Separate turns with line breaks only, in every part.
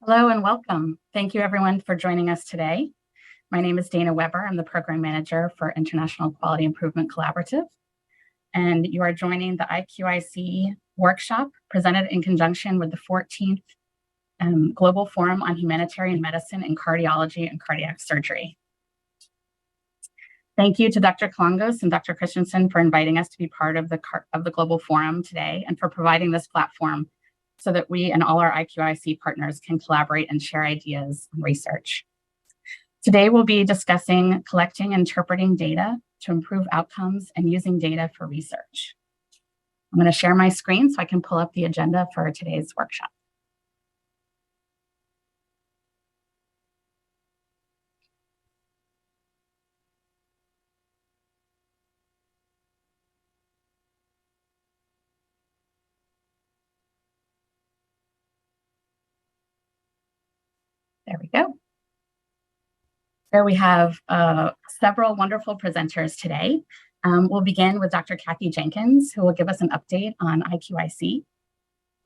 Hello and welcome. Thank you everyone for joining us today. My name is Dana Weber. I'm the Program Manager for International Quality Improvement Collaborative. And you are joining the IQIC workshop presented in conjunction with the 14th Global Forum on Humanitarian Medicine and Cardiology and Cardiac Surgery. Thank you to Dr. Kalangos and Dr. Christensen for inviting us to be part of the Global Forum today and for providing this platform so that we and all our IQIC partners can collaborate and share ideas and research. Today, we'll be discussing collecting and interpreting data to improve outcomes and using data for research. I'm going to share my screen so I can pull up the agenda for today's workshop. There we go. So we have several wonderful presenters today. We'll begin with Dr. Kathy Jenkins, who will give us an update on IQIC.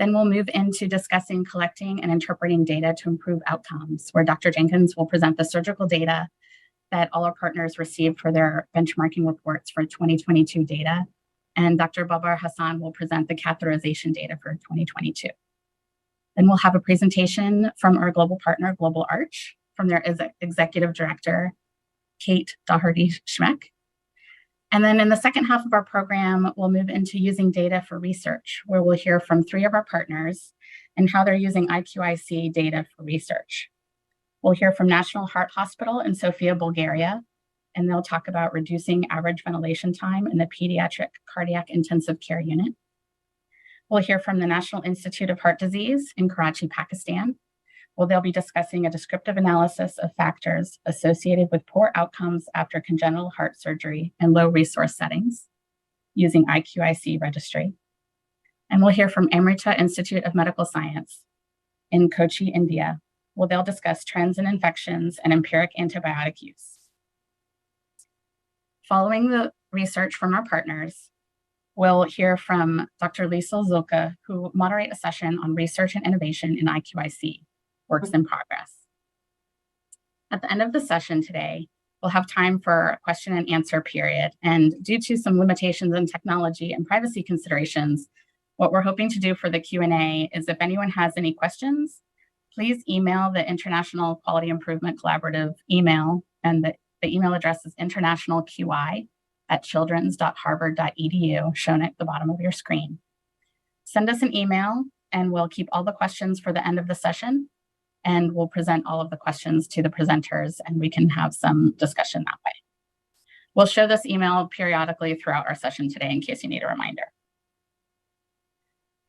Then we'll move into discussing collecting and interpreting data to improve outcomes, where Dr. Jenkins will present the surgical data that all our partners received for their benchmarking reports for 2022 data. And Dr. Babar Hassan will present the catheterization data for 2022. Then we'll have a presentation from our global partner, Global Arch, from their executive director, Kate Doherty-Schmeck. And then in the second half of our program, we'll move into using data for research, where we'll hear from 3 of our partners and how they're using IQIC data for research. We'll hear from National Heart Hospital in Sofia, Bulgaria, and they'll talk about reducing average ventilation time in the pediatric cardiac intensive care unit. We'll hear from the National Institute of Heart Disease in Karachi, Pakistan, where they'll be discussing a descriptive analysis of factors associated with poor outcomes after congenital heart surgery in low resource settings using IQIC registry. And we'll hear from Amrita Institute of Medical Science in Kochi, India, where they'll discuss trends in infections and empiric antibiotic use. Following the research from our partners, we'll hear from Dr. Liesl Zulka, who will moderate a session on research and innovation in IQIC, works in progress. At the end of the session today, we'll have time for a question and answer period. And due to some limitations in technology and privacy considerations, what we're hoping to do for the Q&A is if anyone has any questions, please email the International Quality Improvement Collaborative email, and the email address is internationalqi@childrens.harvard.edu, shown at the bottom of your screen. Send us an email and we'll keep all the questions for the end of the session, and we'll present all of the questions to the presenters and we can have some discussion that way. We'll show this email periodically throughout our session today in case you need a reminder.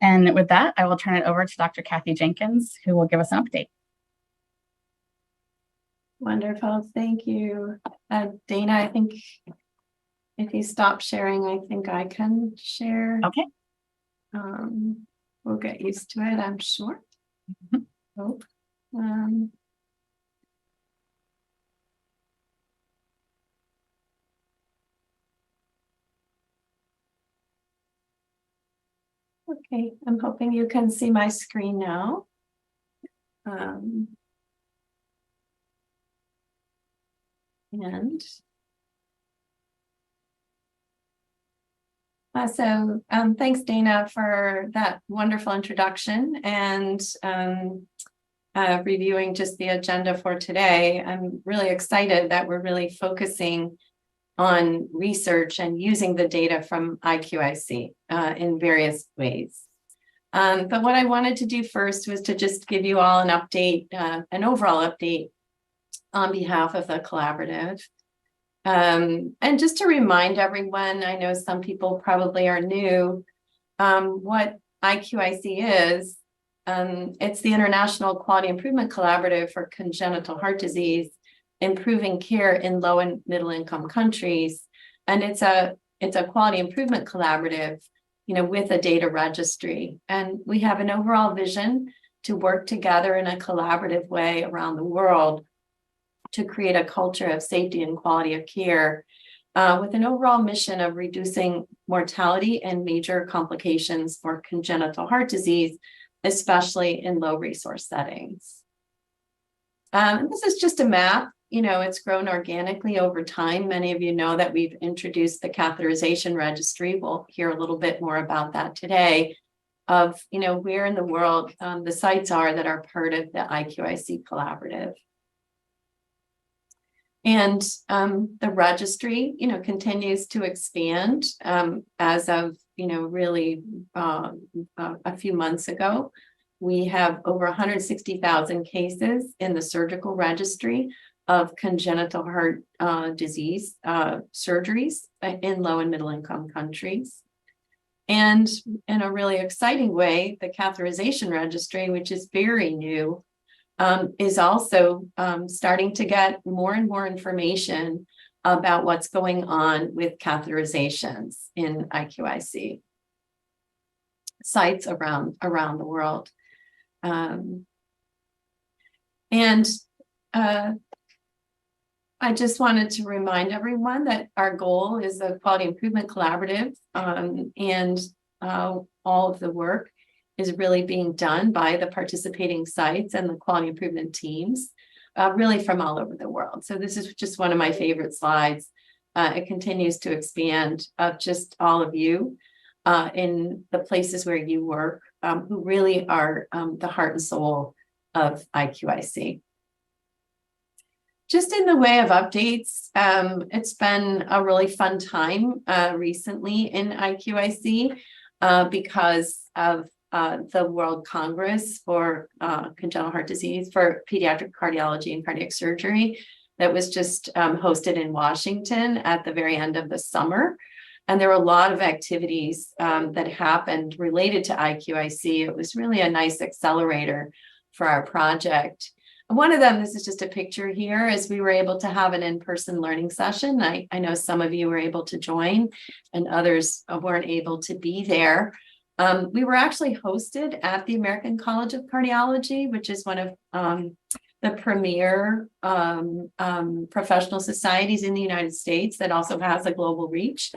And with that, I will turn it over to Dr. Kathy Jenkins, who will give us an update.
Wonderful, thank you. Dana, I think if you stop sharing, I think I can share.
Okay.
We'll get used to it, I'm sure.
Mhm.
Oh, okay, I'm hoping you can see my screen now. Thanks, Dana, for that wonderful introduction and reviewing just the agenda for today. I'm really excited that we're really focusing on research and using the data from IQIC in various ways. But what I wanted to do first was to just give you all an update, an overall update on behalf of the collaborative. And just to remind everyone, I know some people probably are new, what IQIC is. It's the International Quality Improvement Collaborative for Congenital Heart Disease, improving care in low and middle income countries. And it's a quality improvement collaborative, with a data registry. And we have an overall vision to work together in a collaborative way around the world to create a culture of safety and quality of care with an overall mission of reducing mortality and major complications for congenital heart disease, especially in low resource settings. This is just a map. It's grown organically over time. Many of you know that we've introduced the catheterization registry. We'll hear a little bit more about that today of, where in the world the sites are that are part of the IQIC collaborative. And the registry, continues to expand as of, really a few months ago. We have over 160,000 cases in the surgical registry of congenital heart disease surgeries in low and middle income countries. And in a really exciting way, the catheterization registry, which is very new, is also starting to get more and more information about what's going on with catheterizations in IQIC sites around the world. I just wanted to remind everyone that our goal is a quality improvement collaborative, and all of the work is really being done by the participating sites and the quality improvement teams, really from all over the world. So this is just one of my favorite slides. It continues to expand of just all of you in the places where you work, who really are the heart and soul of IQIC. Just in the way of updates, it's been a really fun time recently in IQIC because of the World Congress for Congenital Heart Disease, for Pediatric Cardiology and Cardiac Surgery, that was just hosted in Washington at the very end of the summer. And there were a lot of activities that happened related to IQIC. It was really a nice accelerator for our project. One of them, this is just a picture here, is we were able to have an in-person learning session. I know some of you were able to join and others weren't able to be there. We were actually hosted at the American College of Cardiology, which is one of the premier professional societies in the United States that also has a global reach.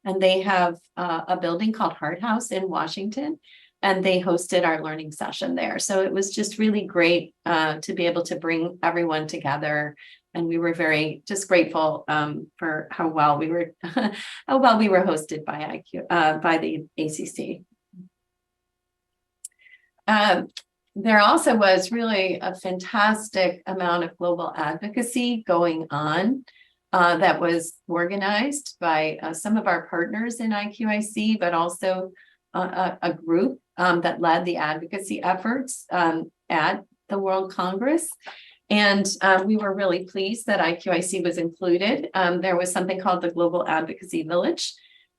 And they have a building called Heart House in Washington, and they hosted our learning session there. So it was just really great to be able to bring everyone together. And we were very just grateful for how well we were hosted by the ACC. There also was really a fantastic amount of global advocacy going on that was organized by some of our partners in IQIC, but also a group that led the advocacy efforts at the World Congress. And we were really pleased that IQIC was included. There was something called the Global Advocacy Village.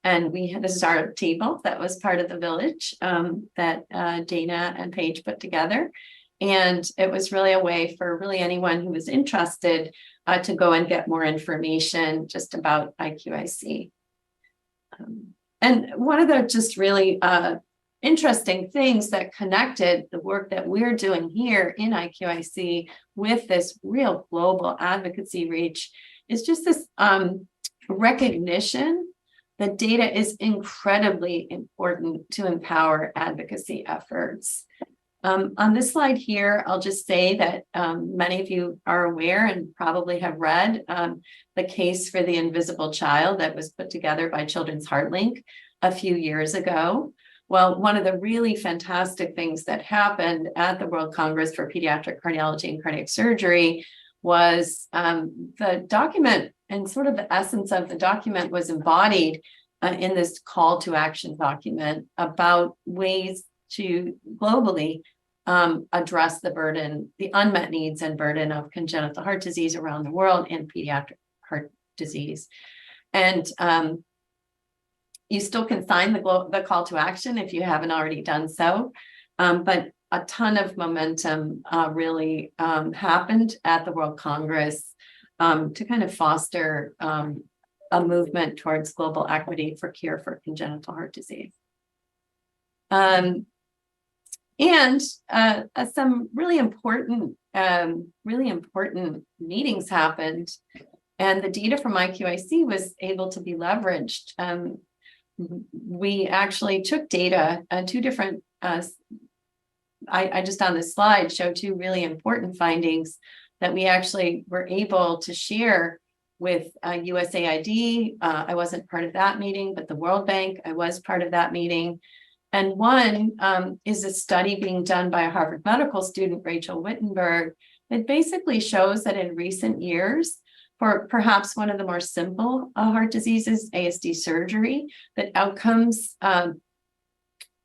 And this is our table that was part of the village that Dana and Paige put together. And it was really a way for really anyone who was interested to go and get more information just about IQIC. And one of the just really interesting things that connected the work that we're doing here in IQIC with this real global advocacy reach is just this recognition that data is incredibly important to empower advocacy efforts. On this slide here, I'll just say that many of you are aware and probably have read the case for the invisible child that was put together by Children's Heart Link a few years ago. Well, one of the really fantastic things that happened at the World Congress for Pediatric Cardiology and Cardiac Surgery was the document, and sort of the essence of the document was embodied in this call to action document about ways to globally address the burden, the unmet needs and burden of congenital heart disease around the world and pediatric heart disease. And you still can sign the call to action if you haven't already done so. But a ton of momentum really happened at the World Congress to kind of foster a movement towards global equity for cure for congenital heart disease. And some really important meetings happened, and the data from IQIC was able to be leveraged. We actually took data, two different, I just on this slide show two really important findings that we actually were able to share with USAID. I wasn't part of that meeting, but the World Bank, I was part of that meeting. And one is a study being done by a Harvard Medical student, Rachel Wittenberg, that basically shows that in recent years, for perhaps one of the more simple heart diseases, ASD surgery, that outcomes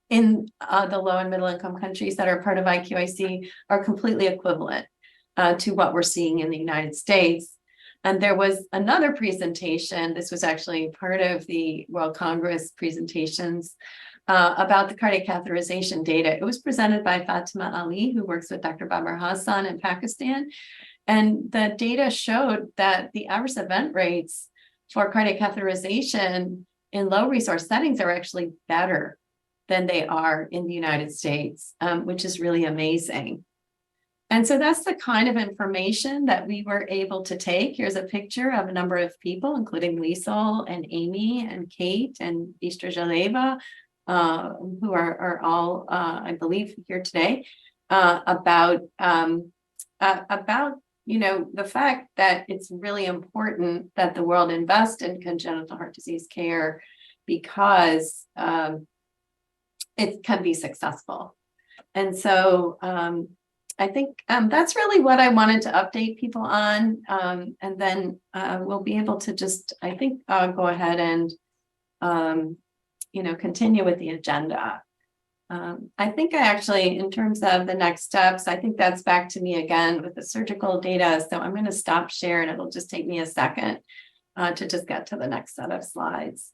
in the low and middle income countries that are part of IQIC are completely equivalent to what we're seeing in the United States. And there was another presentation, this was actually part of the World Congress presentations, about the cardiac catheterization data. It was presented by Fatima Ali, who works with Dr. Babar Hassan in Pakistan. And the data showed that the adverse event rates for cardiac catheterization in low resource settings are actually better than they are in the United States, which is really amazing. And so that's the kind of information that we were able to take. Here's a picture of a number of people, including Liesel and Amy and Kate and Istra Jaleva, who are all, I believe, here today, about the fact that it's really important that the world invest in congenital heart disease care because it can be successful. And so I think that's really what I wanted to update people on. And then we'll be able to just, I think, go ahead and, continue with the agenda. I think I actually, in terms of the next steps, I think that's back to me again with the surgical data. So I'm going to stop sharing. It'll just take me a second to just get to the next set of slides.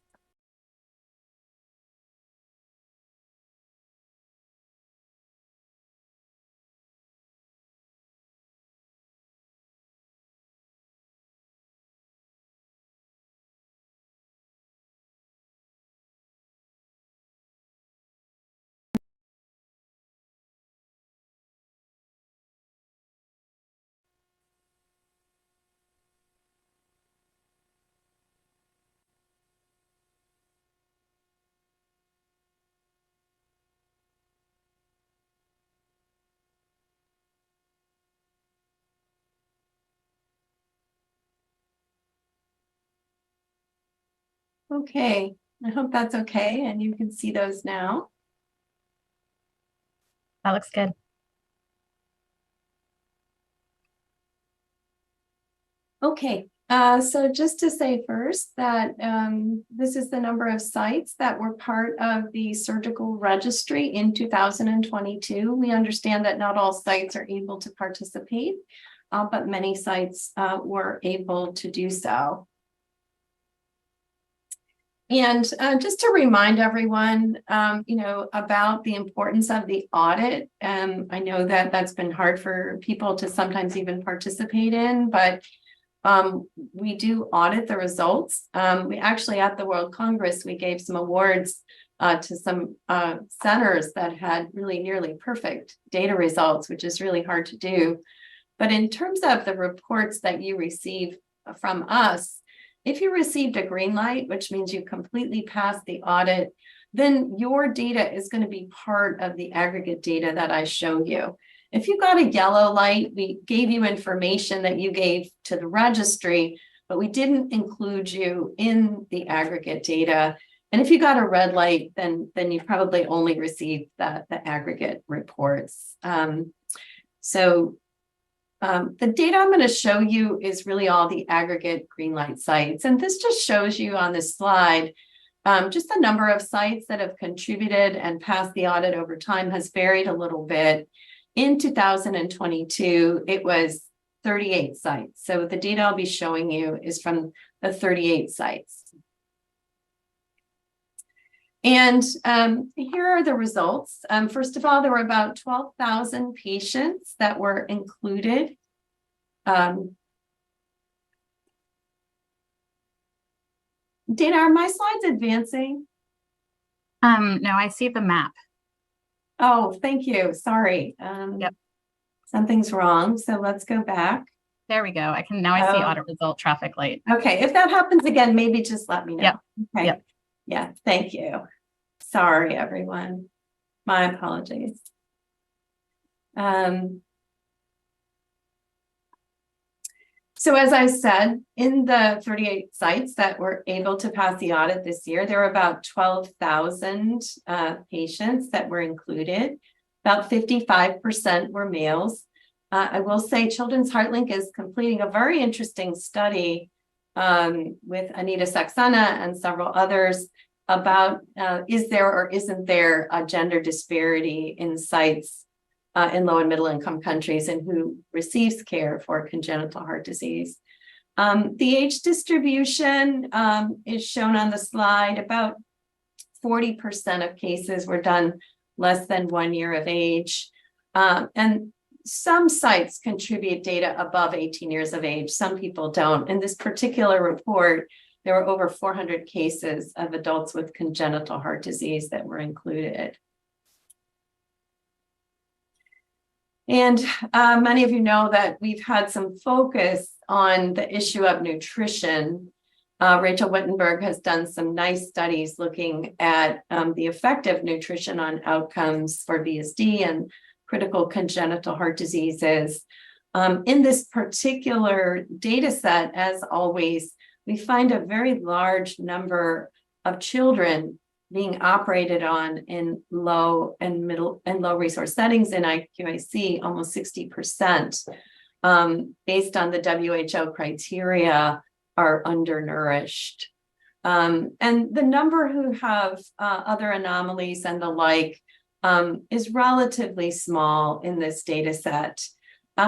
Okay, I hope that's okay. And you can see those now.
That looks good.
Okay, so just to say first that this is the number of sites that were part of the surgical registry in 2022. We understand that not all sites are able to participate, but many sites were able to do so. And just to remind everyone, about the importance of the audit. I know that that's been hard for people to sometimes even participate in, but we do audit the results. We actually, at the World Congress, we gave some awards to some centers that had really nearly perfect data results, which is really hard to do. But in terms of the reports that you receive from us, if you received a green light, which means you completely passed the audit, then your data is going to be part of the aggregate data that I show you. If you got a yellow light, we gave you information that you gave to the registry, but we didn't include you in the aggregate data. And if you got a red light, then you probably only received the aggregate reports. The data I'm going to show you is really all the aggregate green light sites. And this just shows you on this slide, just the number of sites that have contributed and passed the audit over time has varied a little bit. In 2022, it was 38 sites. So the data I'll be showing you is from the 38 sites. And here are the results. First of all, there were about 12,000 patients that were included. Dana, are my slides advancing?
No, I see the map.
Oh, thank you. Sorry.
Yep.
Something's wrong. So let's go back.
There we go. I see audit result traffic light.
Okay. If that happens again, maybe just let me know.
Yep.
Okay.
Yep.
Yeah. Thank you. Sorry, everyone. My apologies. So as I said, in the 38 sites that were able to pass the audit this year, there were about 12,000 patients that were included. About 55% were males. I will say Children's HeartLink is completing a very interesting study with Anita Saxena and several others about is there or isn't there a gender disparity in sites in low and middle income countries and who receives care for congenital heart disease. The age distribution is shown on the slide. About 40% of cases were done less than 1 year of age. And some sites contribute data above 18 years of age. Some people don't. In this particular report, there were over 400 cases of adults with congenital heart disease that were included. And many of you know that we've had some focus on the issue of nutrition. Rachel Wittenberg has done some nice studies looking at the effect of nutrition on outcomes for VSD and critical congenital heart diseases. In this particular data set, as always, we find a very large number of children being operated on in low and middle and low resource settings in IQIC, almost 60%, based on the WHO criteria, are undernourished. And the number who have other anomalies and the like is relatively small in this data set.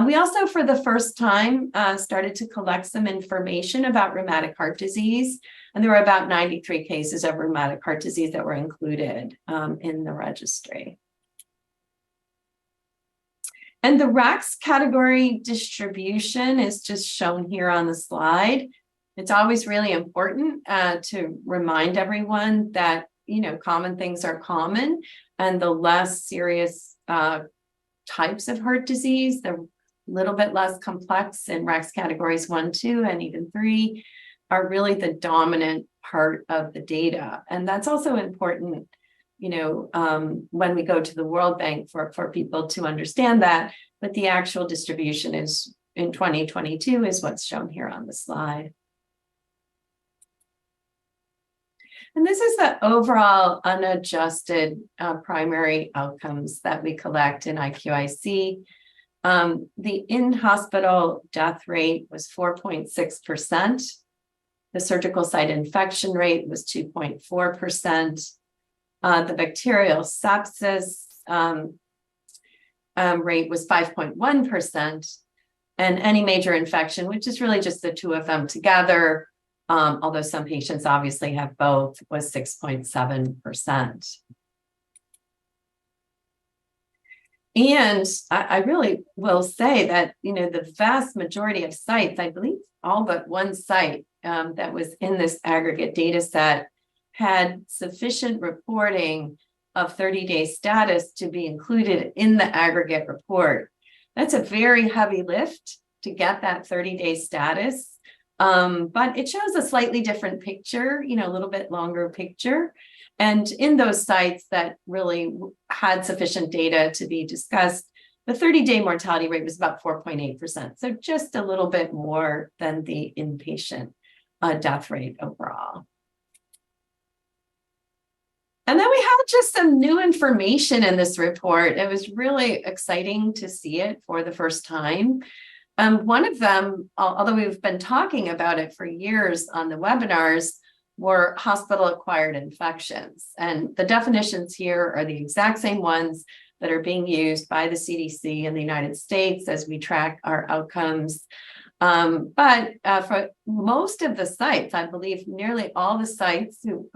We also, for the first time, started to collect some information about rheumatic heart disease. And there were about 93 cases of rheumatic heart disease that were included in the registry. And the RACS category distribution is just shown here on the slide. It's always really important to remind everyone that, common things are common, and the less serious types of heart disease, the little bit less complex in RACS categories 1, 2, and even 3, are really the dominant part of the data. And that's also important, when we go to the World Bank for people to understand that, but the actual distribution is in 2022 is what's shown here on the slide. And this is the overall unadjusted primary outcomes that we collect in IQIC. The in-hospital death rate was 4.6%. The surgical site infection rate was 2.4%. The bacterial sepsis rate was 5.1%. And any major infection, which is really just the two of them together, although some patients obviously have both, was 6.7%. And I really will say that, the vast majority of sites, I believe all but one site that was in this aggregate data set, had sufficient reporting of 30-day status to be included in the aggregate report. That's a very heavy lift to get that 30-day status, but it shows a slightly different picture, a little bit longer picture. And in those sites that really had sufficient data to be discussed, the 30-day mortality rate was about 4.8%. So just a little bit more than the inpatient death rate overall. And then we had just some new information in this report. It was really exciting to see it for the first time. One of them, although we've been talking about it for years on the webinars, were hospital-acquired infections. And the definitions here are the exact same ones that are being used by the CDC in the United States as we track our outcomes. But for most of the sites, I believe nearly all the sites who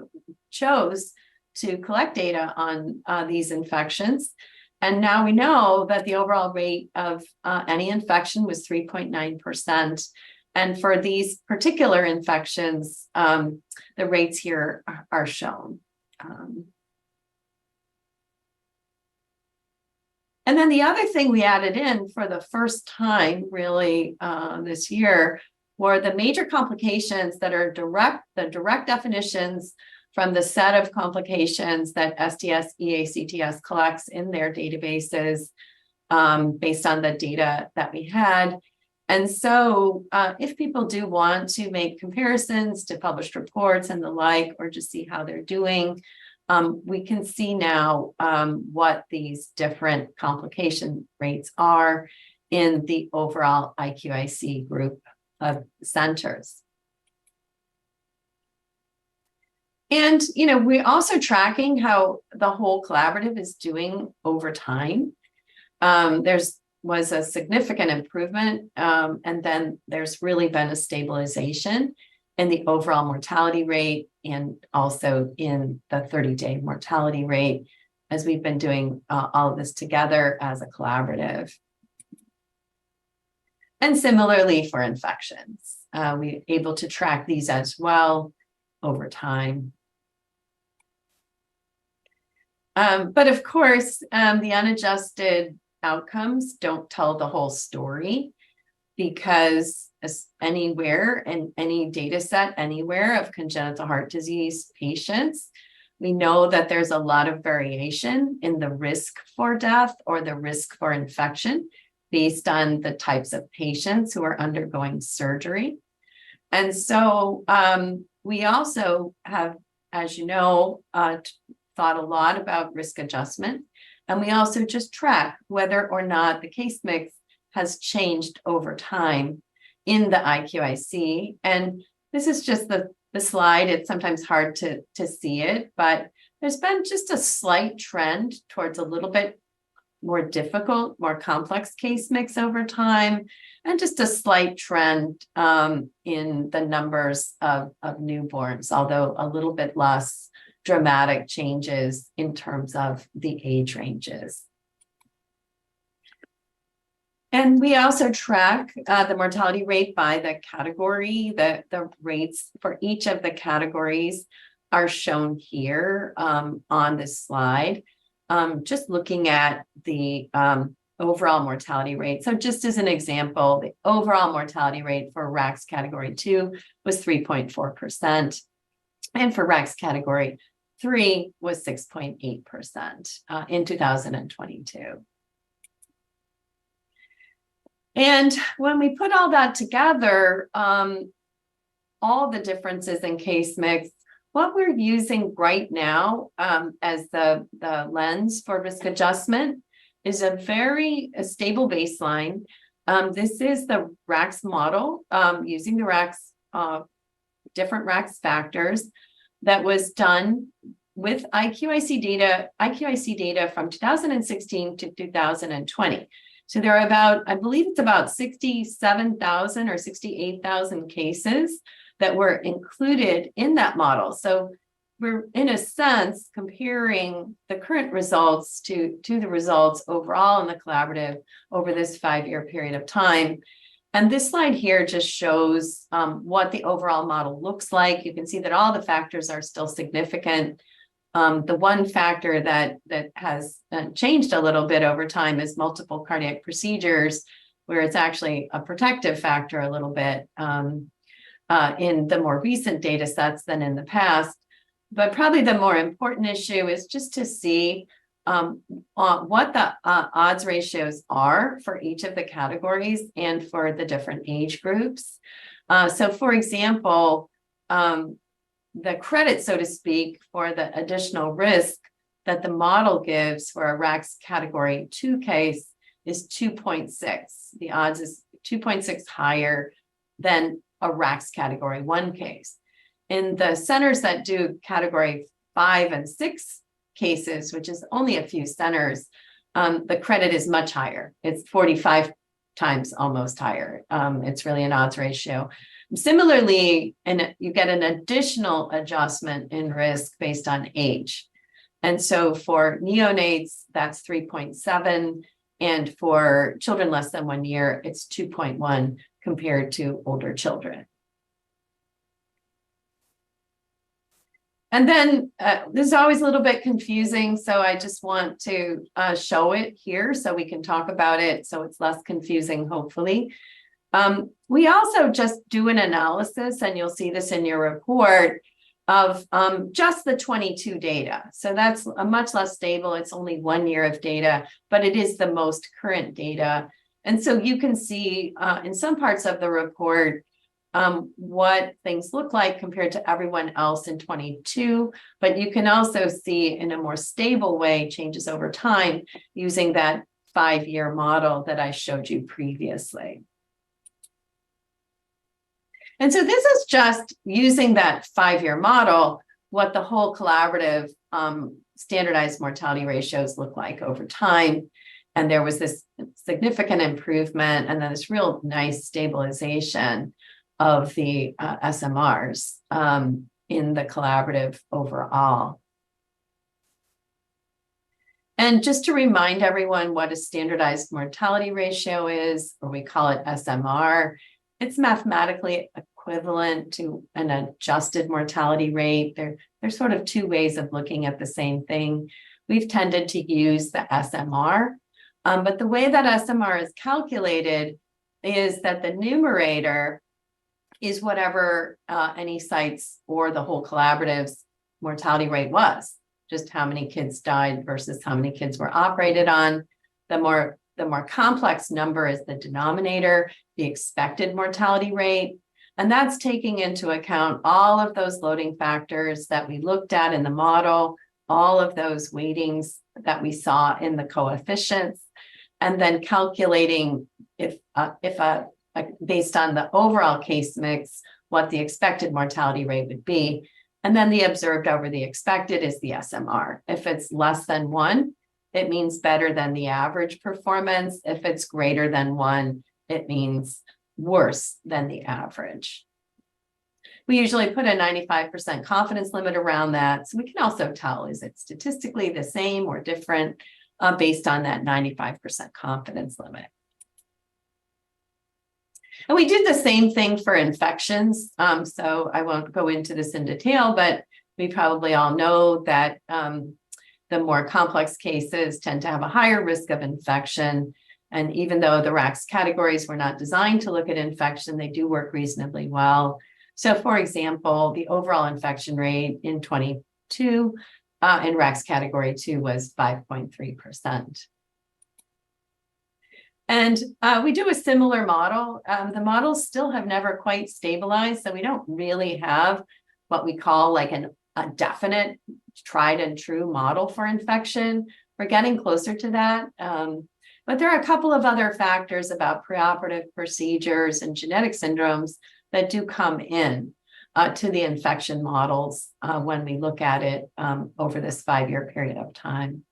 chose to collect data on these infections. And now we know that the overall rate of any infection was 3.9%. And for these particular infections, the rates here are shown. And then the other thing we added in for the first time really this year were the major complications that are the direct definitions from the set of complications that STS EACTS collects in their databases based on the data that we had. And so if people do want to make comparisons to published reports and the like, or just see how they're doing, we can see now what these different complication rates are in the overall IQIC group of centers. And, we're also tracking how the whole collaborative is doing over time. Was a significant improvement, and then there's really been a stabilization in the overall mortality rate and also in the 30-day mortality rate as we've been doing all of this together as a collaborative. And similarly for infections, we're able to track these as well over time. But of course, the unadjusted outcomes don't tell the whole story, because anywhere in any data set, anywhere of congenital heart disease patients, we know that there's a lot of variation in the risk for death or the risk for infection based on the types of patients who are undergoing surgery. And so we also have, as you know, thought a lot about risk adjustment. And we also just track whether or not the case mix has changed over time in the IQIC. And this is just the slide. It's sometimes hard to see it, but there's been just a slight trend towards a little bit more difficult, more complex case mix over time, and just a slight trend in the numbers of newborns, although a little bit less dramatic changes in terms of the age ranges. And we also track the mortality rate by the category. The rates for each of the categories are shown here on this slide. Just looking at the overall mortality rate. So just as an example, the overall mortality rate for RACS category 2 was 3.4%. And for RACS category 3 was 6.8% in 2022. And when we put all that together, all the differences in case mix, what we're using right now as the lens for risk adjustment is a very stable baseline. This is the RACS model using the RACS, different RACS factors that was done with IQIC data from 2016 to 2020. So there are about, I believe it's about 67,000 or 68,000 cases that were included in that model. So we're, in a sense, comparing the current results to the results overall in the collaborative over this 5-year period of time. And this slide here just shows what the overall model looks like. You can see that all the factors are still significant. The one factor that has changed a little bit over time is multiple cardiac procedures, where it's actually a protective factor a little bit in the more recent data sets than in the past. But probably the more important issue is just to see what the odds ratios are for each of the categories and for the different age groups. So for example, the credit, so to speak, for the additional risk that the model gives for a RACS category 2 case is 2.6. The odds is 2.6 higher than a RACS category 1 case. In the centers that do category 5 and 6 cases, which is only a few centers, the credit is much higher. It's 45 times almost higher. It's really an odds ratio. Similarly, and you get an additional adjustment in risk based on age. And so for neonates, that's 3.7. And for children less than 1 year, it's 2.1 compared to older children. And then this is always a little bit confusing, so I just want to show it here so we can talk about it so it's less confusing, hopefully. We also just do an analysis, and you'll see this in your report, of just the 22 data. So that's a much less stable. It's only 1 year of data, but it is the most current data. And so you can see in some parts of the report what things look like compared to everyone else in 22, but you can also see in a more stable way changes over time using that 5-year model that I showed you previously. And so this is just using that 5-year model, what the whole collaborative standardized mortality ratios look like over time. And there was this significant improvement and then this real nice stabilization of the SMRs in the collaborative overall. And just to remind everyone what a standardized mortality ratio is, or we call it SMR, it's mathematically equivalent to an adjusted mortality rate. There's sort of two ways of looking at the same thing. We've tended to use the SMR, but the way that SMR is calculated is that the numerator is whatever any site's or the whole collaborative's mortality rate was, just how many kids died versus how many kids were operated on. The more complex number is the denominator, the expected mortality rate. And that's taking into account all of those loading factors that we looked at in the model, all of those weightings that we saw in the coefficients, and then calculating if based on the overall case mix, what the expected mortality rate would be. And then the observed over the expected is the SMR. If it's less than 1, it means better than the average performance. If it's greater than 1, it means worse than the average. We usually put a 95% confidence limit around that. So we can also tell, is it statistically the same or different based on that 95% confidence limit. And we did the same thing for infections. So I won't go into this in detail, but we probably all know that the more complex cases tend to have a higher risk of infection. And even though the RACS categories were not designed to look at infection, they do work reasonably well. So for example, the overall infection rate in 22 in RACS category 2 was 5.3%. And we do a similar model. The models still have never quite stabilized, so we don't really have what we call like a definite tried and true model for infection. We're getting closer to that. But there are a couple of other factors about preoperative procedures and genetic syndromes that do come in to the infection models when we look at it over this 5-year period of time.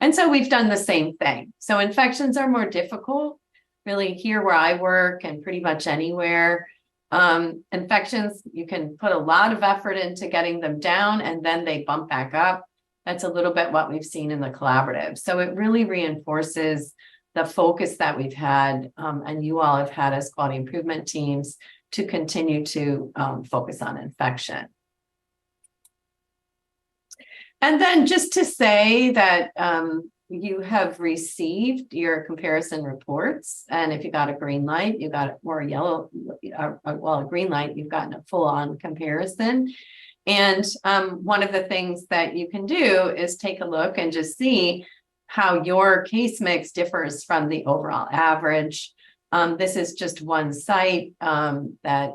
And so we've done the same thing. So infections are more difficult, really here where I work and pretty much anywhere. Infections, you can put a lot of effort into getting them down and then they bump back up. That's a little bit what we've seen in the collaborative. So it really reinforces the focus that we've had and you all have had as quality improvement teams to continue to focus on infection. And then just to say that you have received your comparison reports. And if you got a green light, you got or a yellow, well, a green light, you've gotten a full-on comparison. And one of the things that you can do is take a look and just see how your case mix differs from the overall average. This is just one site that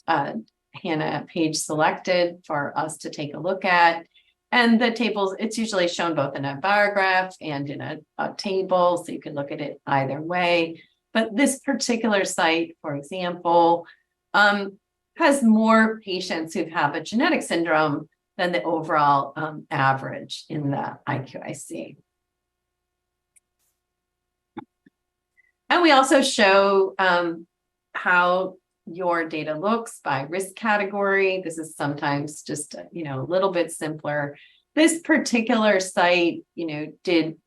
Hannah Page selected for us to take a look at. And the tables, it's usually shown both in a bar graph and in a table, so you can look at it either way. But this particular site, for example, has more patients who have a genetic syndrome than the overall average in the IQIC. And we also show how your data looks by risk category. This is sometimes just, a little bit simpler. This particular site, did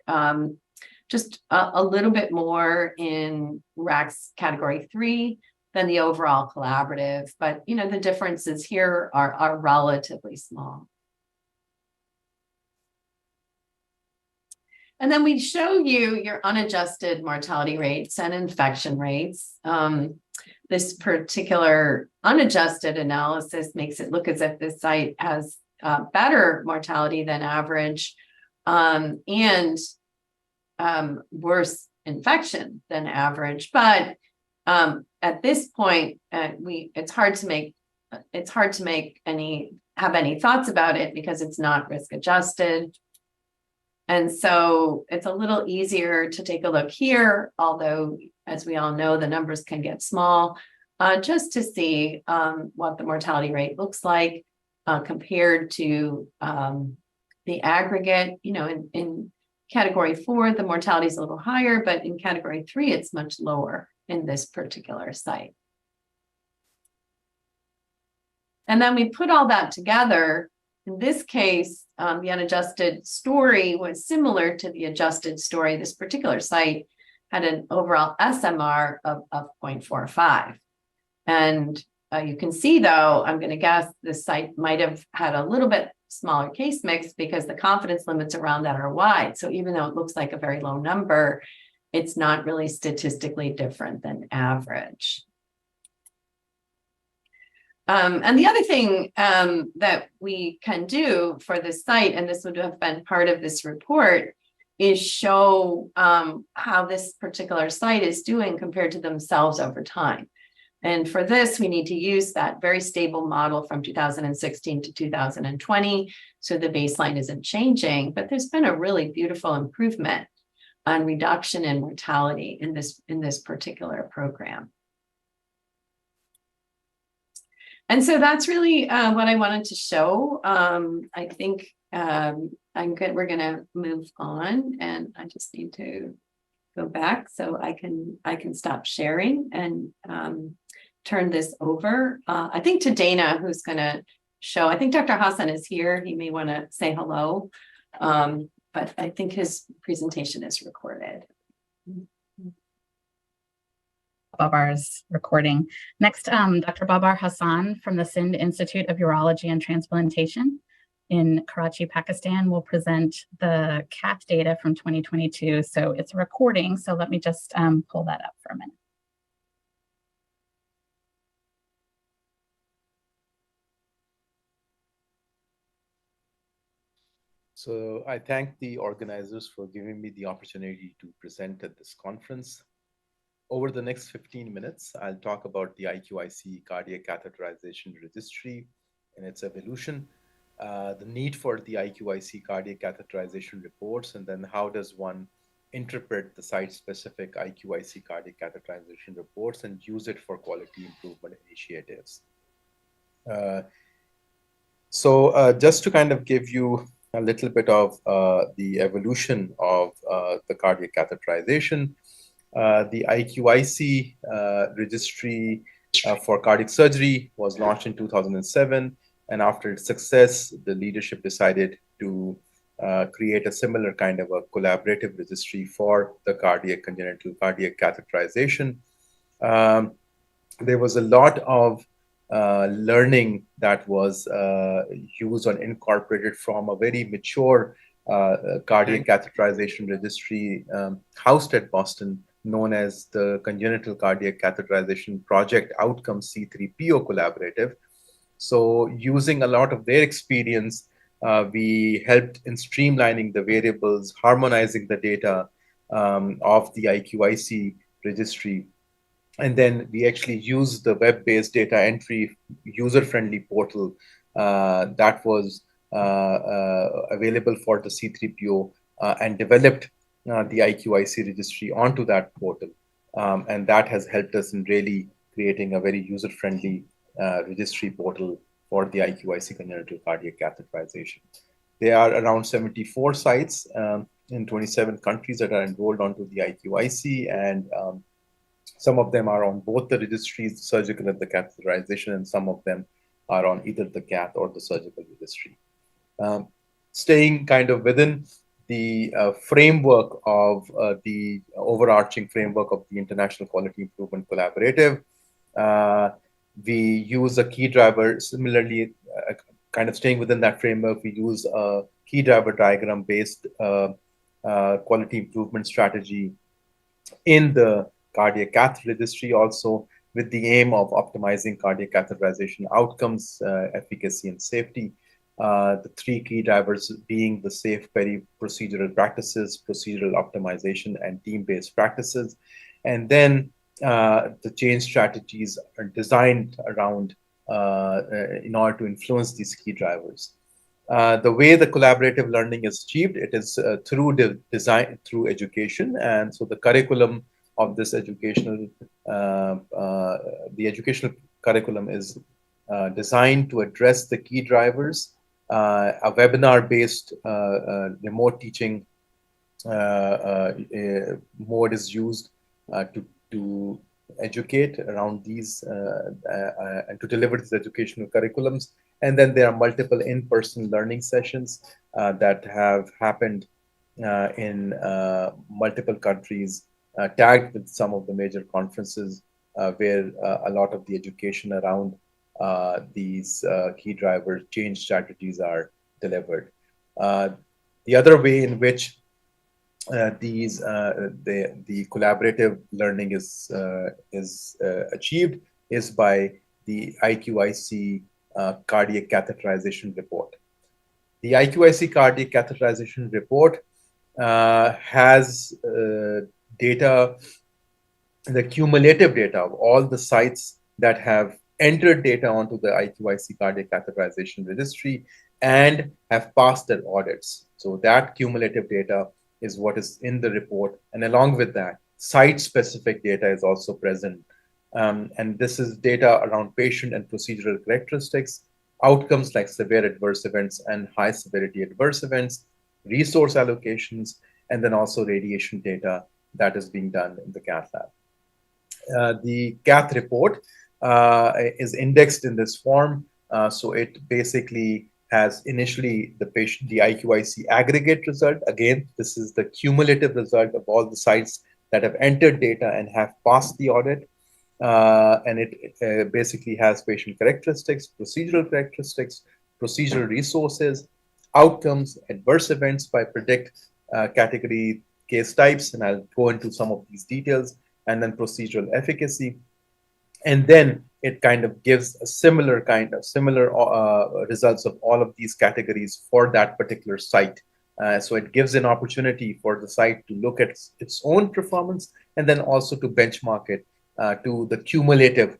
just a little bit more in RACS category 3 than the overall collaborative, but the differences here are relatively small. And then we show you your unadjusted mortality rates and infection rates. This particular unadjusted analysis makes it look as if this site has better mortality than average. And worse infection than average. But at this point, it's hard to have any thoughts about it because it's not risk adjusted. And so it's a little easier to take a look here, although, as we all know, the numbers can get small, just to see what the mortality rate looks like compared to the aggregate. In category 4, the mortality is a little higher, but in category 3, it's much lower in this particular site. And then we put all that together. In this case, the unadjusted story was similar to the adjusted story. This particular site had an overall SMR of 0.45. And you can see, though, I'm going to guess this site might have had a little bit smaller case mix because the confidence limits around that are wide. So even though it looks like a very low number, it's not really statistically different than average. And the other thing that we can do for this site, and this would have been part of this report, is show how this particular site is doing compared to themselves over time. And for this, we need to use that very stable model from 2016 to 2020. So the baseline isn't changing, but there's been a really beautiful improvement on reduction in mortality in this particular program. And so that's really what I wanted to show. I think I'm good. We're going to move on, and I just need to go back so I can stop sharing and turn this over. I think to Dana, who's going to show. I think Dr. Hassan is here. He may want to say hello, but I think his presentation is recorded.
Babar's recording. Next, Dr. Babar Hassan from the Sindh Institute of Urology and Transplantation in Karachi, Pakistan, will present the CAT data from 2022. So it's a recording, so let me just pull that up for a minute.
So I thank the organizers for giving me the opportunity to present at this conference. Over the next 15 minutes, I'll talk about the IQIC cardiac catheterization registry and its evolution, the need for the IQIC cardiac catheterization reports, and then how does one interpret the site-specific IQIC cardiac catheterization reports and use it for quality improvement initiatives. So just to kind of give you a little bit of the evolution of the cardiac catheterization, the IQIC registry for cardiac surgery was launched in 2007. And after its success, the leadership decided to create a similar kind of a collaborative registry for the congenital cardiac catheterization. There was a lot of learning that was used or incorporated from a very mature cardiac catheterization registry housed at Boston, known as the Congenital Cardiac Catheterization Project Outcomes C3PO Collaborative. So using a lot of their experience, we helped in streamlining the variables, harmonizing the data of the IQIC registry. And then we actually used the web-based data entry user-friendly portal that was available for the C3PO and developed the IQIC registry onto that portal. And that has helped us in really creating a very user-friendly registry portal for the IQIC congenital cardiac catheterization. There are around 74 sites in 27 countries that are enrolled onto the IQIC, and some of them are on both the registries, the surgical and the catheterization, and some of them are on either the cath or the surgical registry. Staying kind of within the framework of the overarching framework of the International Quality Improvement Collaborative, we use a key driver. Similarly, kind of staying within that framework, we use a key driver diagram based quality improvement strategy in the cardiac cath registry, also with the aim of optimizing cardiac catheterization outcomes, efficacy, and safety. The three key drivers being the safe peri-procedural practices, procedural optimization, and team-based practices. And then the change strategies are designed around in order to influence these key drivers. The way the collaborative learning is achieved, it is through design, through education. And so the curriculum of this the educational curriculum is designed to address the key drivers. A webinar-based remote teaching mode is used to educate around these and to deliver these educational curriculums. And then there are multiple in-person learning sessions that have happened in multiple countries, tagged with some of the major conferences where a lot of the education around these key drivers, change strategies are delivered. The other way in which the collaborative learning is achieved is by the IQIC cardiac catheterization report. The IQIC cardiac catheterization report has data, the cumulative data of all the sites that have entered data onto the IQIC cardiac catheterization registry and have passed their audits. So that cumulative data is what is in the report. And along with that, site-specific data is also present. And this is data around patient and procedural characteristics, outcomes like severe adverse events and high severity adverse events, resource allocations, and then also radiation data that is being done in the cath lab. The cath report is indexed in this form. So it basically has initially the IQIC aggregate result. Again, this is the cumulative result of all the sites that have entered data and have passed the audit. And it basically has patient characteristics, procedural resources, outcomes, adverse events by predict category case types. And I'll go into some of these details, and then procedural efficacy. And then it kind of gives a similar results of all of these categories for that particular site. So it gives an opportunity for the site to look at its own performance and then also to benchmark it to the cumulative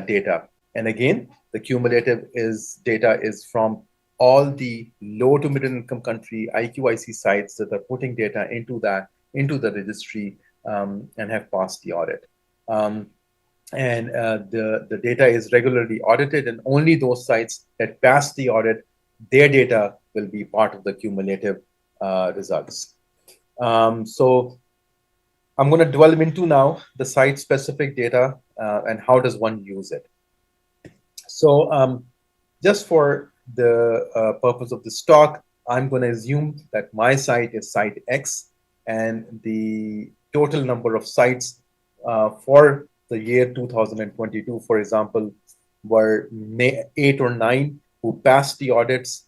data. And again, the cumulative data is from all the low to middle income country IQIC sites that are putting data into the registry and have passed the audit. And the data is regularly audited, and only those sites that pass the audit, their data will be part of the cumulative results. So I'm going to delve into now the site-specific data and how does one use it. So just for the purpose of this talk, I'm going to assume that my site is site X, and the total number of sites for the year 2022, for example, were 8 or 9 who passed the audits,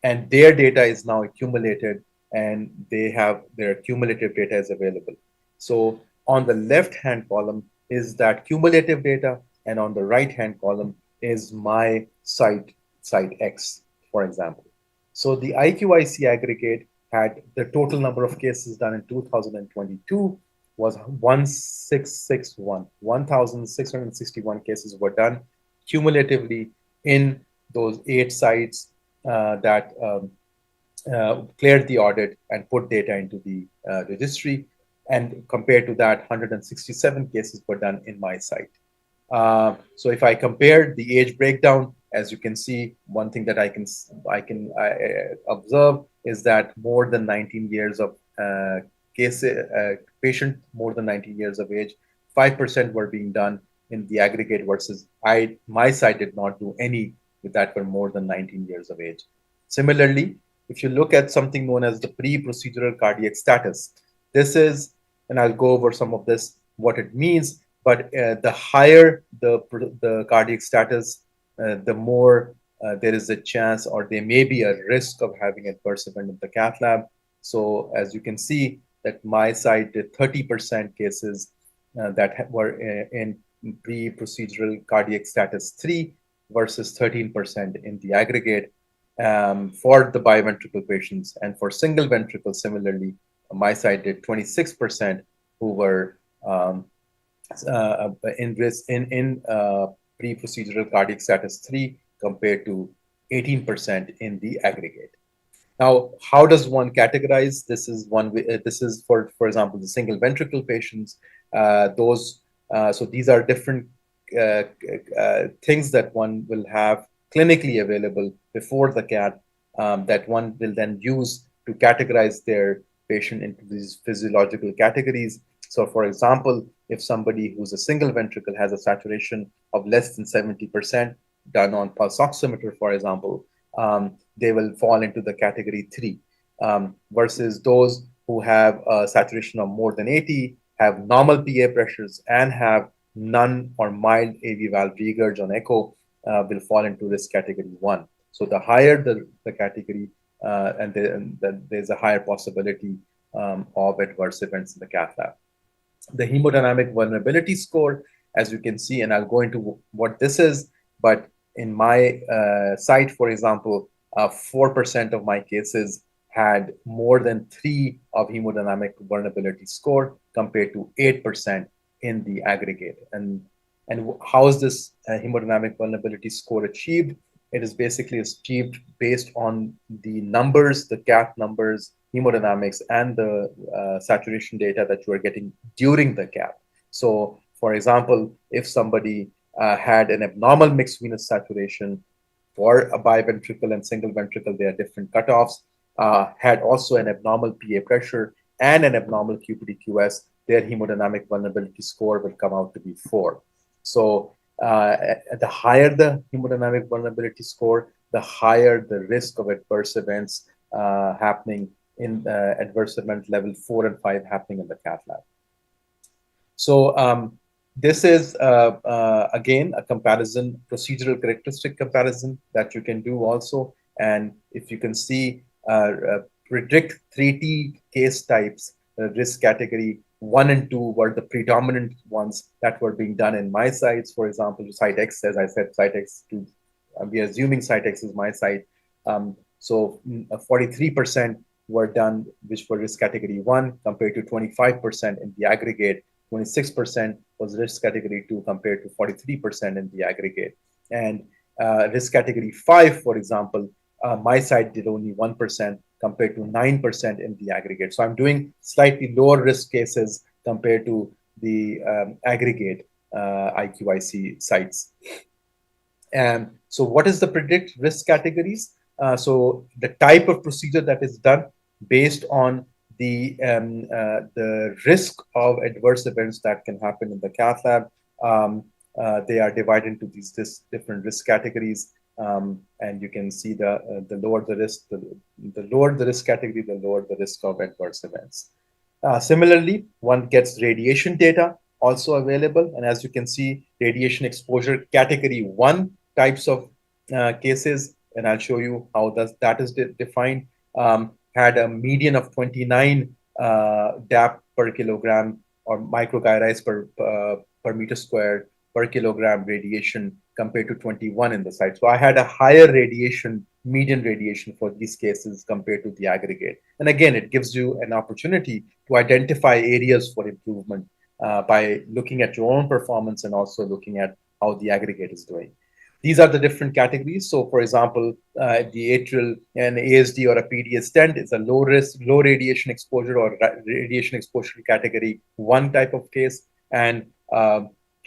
and their data is now accumulated, and they have their cumulative data is available. So on the left-hand column is that cumulative data, and on the right-hand column is my site X, for example. So the IQIC aggregate had the total number of cases done in 2022 was 1,661 cases were done cumulatively in those 8 sites that cleared the audit and put data into the registry. And compared to that, 167 cases were done in my site. So if I compare the age breakdown, as you can see, one thing that I can observe is that more than 19 years of patient more than 19 years of age, 5% were being done in the aggregate versus my site did not do any that were more than 19 years of age. Similarly, if you look at something known as the pre-procedural cardiac status, this is, and I'll go over some of this, what it means, but the higher the cardiac status, the more there is a chance or there may be a risk of having adverse event in the cath lab. So as you can see, that my site did 30% cases that were in pre-procedural cardiac status 3 versus 13% in the aggregate. for the biventricle patients, and for single ventricle, similarly, my side did 26% who were in risk in pre-procedural cardiac status 3 compared to 18% in the aggregate. Now, how does one categorize? This is one way, this is for example, the single ventricle patients. So these are different things that one will have clinically available before the CAT that one will then use to categorize their patient into these physiological categories. So, for example, if somebody who's a single ventricle has a saturation of less than 70% done on pulse oximeter, for example, they will fall into the category 3, versus those who have a saturation of more than 80, have normal PA pressures, and have none or mild AV valve regurg on echo, will fall into risk category 1. So the higher the category, and there's a higher possibility of adverse events in the cath lab. The hemodynamic vulnerability score, as you can see, and I'll go into what this is, but in my site, for example, 4% of my cases had more than 3 of hemodynamic vulnerability score compared to 8% in the aggregate. And how is this hemodynamic vulnerability score achieved? It is basically achieved based on the numbers, the CAT numbers, hemodynamics, and the saturation data that you are getting during the CAT. So, for example, if somebody had an abnormal mixed venous saturation for a biventricle and single ventricle, there are different cutoffs, had also an abnormal PA pressure and an abnormal QPD-QS, their hemodynamic vulnerability score will come out to be 4. So the higher the hemodynamic vulnerability score, the higher the risk of adverse events happening in adverse event level 4 and 5 happening in the cath lab. So this is, again, a comparison, procedural characteristic comparison that you can do also. And if you can see, predict 3T case types, risk category 1 and 2 were the predominant ones that were being done in my sites. For example, site X, as I said, site X, we are assuming site X is my site. So 43% were done, which were risk category 1 compared to 25% in the aggregate. 26% was risk category 2 compared to 43% in the aggregate. And risk category 5, for example, my site did only 1% compared to 9% in the aggregate. So I'm doing slightly lower risk cases compared to the aggregate IQIC sites. And so what is the predict risk categories? So the type of procedure that is done based on the risk of adverse events that can happen in the cath lab. They are divided into these different risk categories. And you can see the lower the risk, the lower the risk category, the lower the risk of adverse events. Similarly, one gets radiation data also available. And as you can see, radiation exposure category 1 types of cases, and I'll show you how that is defined, had a median of 29 DAP per kilogram or microgyrides per meter square per kilogram radiation compared to 21 in the site. So I had a higher radiation, median radiation for these cases compared to the aggregate. And again, it gives you an opportunity to identify areas for improvement by looking at your own performance and also looking at how the aggregate is doing. These are the different categories. So, for example, the atrial and ASD or a PDA stent is a low risk, low radiation exposure or radiation exposure category 1 type of case. And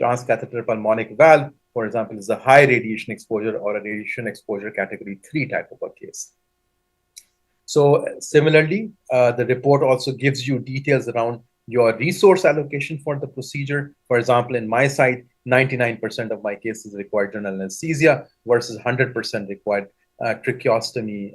transcatheter pulmonic valve, for example, is a high radiation exposure or a radiation exposure category 3 type of a case. So similarly, the report also gives you details around your resource allocation for the procedure. For example, in my site, 99% of my cases required general anesthesia versus 100% required tracheostomy.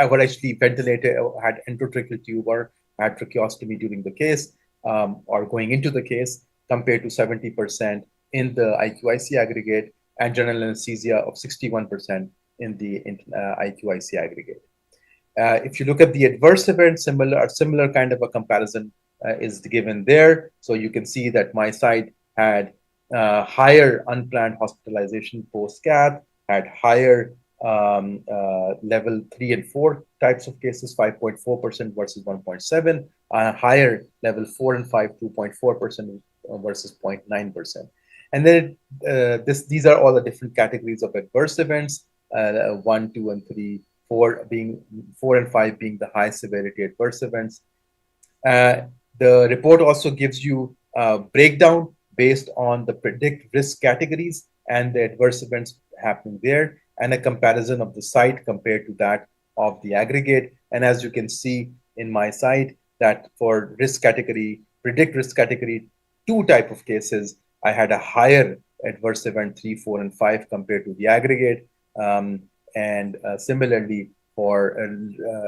Were actually ventilated, had endotracheal tube or had tracheostomy during the case or going into the case, compared to 70% in the IQIC aggregate and general anesthesia of 61% in the IQIC aggregate. If you look at the adverse event, similar kind of a comparison is given there. So you can see that my site had higher unplanned hospitalization post-cath, had higher level 3 and 4 types of cases, 5.4% versus 1.7, higher level 4 and 5, 2.4% versus 0.9%. And then these are all the different categories of adverse events, 1, 2, and 3, 4 and 5 being the high severity adverse events. The report also gives you a breakdown based on the predict risk categories and the adverse events happening there, and a comparison of the site compared to that of the aggregate. And as you can see in my site, that for risk category, predict risk category 2 type of cases, I had a higher adverse event 3, 4, and 5 compared to the aggregate. And similarly, for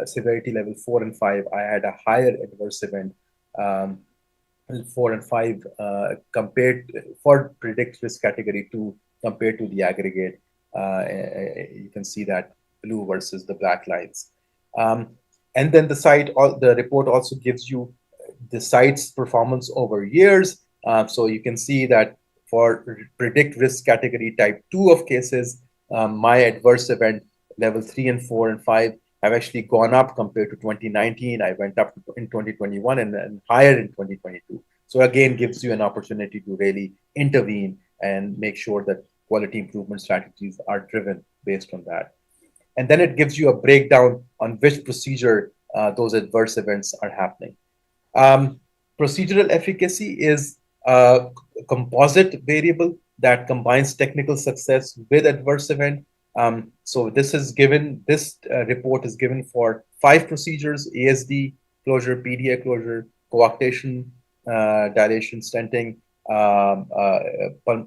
severity level 4 and 5, I had a higher adverse event 4 and 5 compared for predict risk category 2 compared to the aggregate. You can see that blue versus the black lines. And then the report also gives you the site's performance over years. So you can see that for predict risk category type 2 of cases, my adverse event level 3 and 4 and 5 have actually gone up compared to 2019. I went up in 2021 and higher in 2022. So again, gives you an opportunity to really intervene and make sure that quality improvement strategies are driven based on that. And then it gives you a breakdown on which procedure those adverse events are happening. Procedural efficacy is a composite variable that combines technical success with adverse event. So this report is given for 5 procedures: ASD closure, PDA closure, coarctation, dilation, stenting,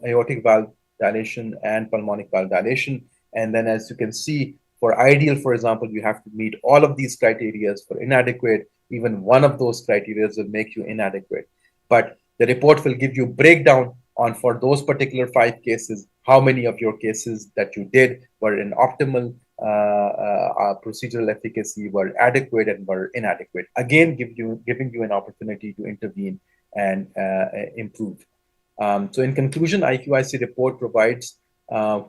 aortic valve dilation, and pulmonic valve dilation. And then, as you can see, for ideal, for example, you have to meet all of these criteria. For inadequate, even one of those criteria will make you inadequate. But the report will give you breakdown on, for those particular 5 cases, how many of your cases that you did were in optimal procedural efficacy, were adequate, and were inadequate. Again, giving you an opportunity to intervene and improve. So in conclusion, IQIC report provides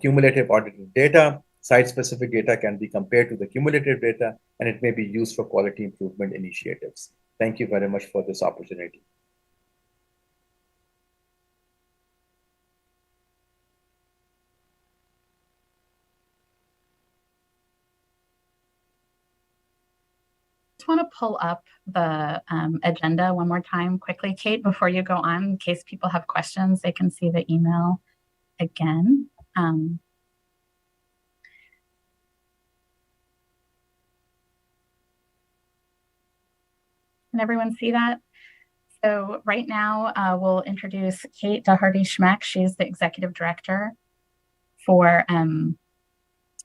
cumulative audited data. Site-specific data can be compared to the cumulative data, and it may be used for quality improvement initiatives. Thank you very much for this opportunity.
Want to pull up the agenda one more time quickly, Kate, before you go on, in case people have questions, they can see the email again. Can everyone see that? So right now, we'll introduce Kate Daugherty-Schmeck. She's the Executive Director for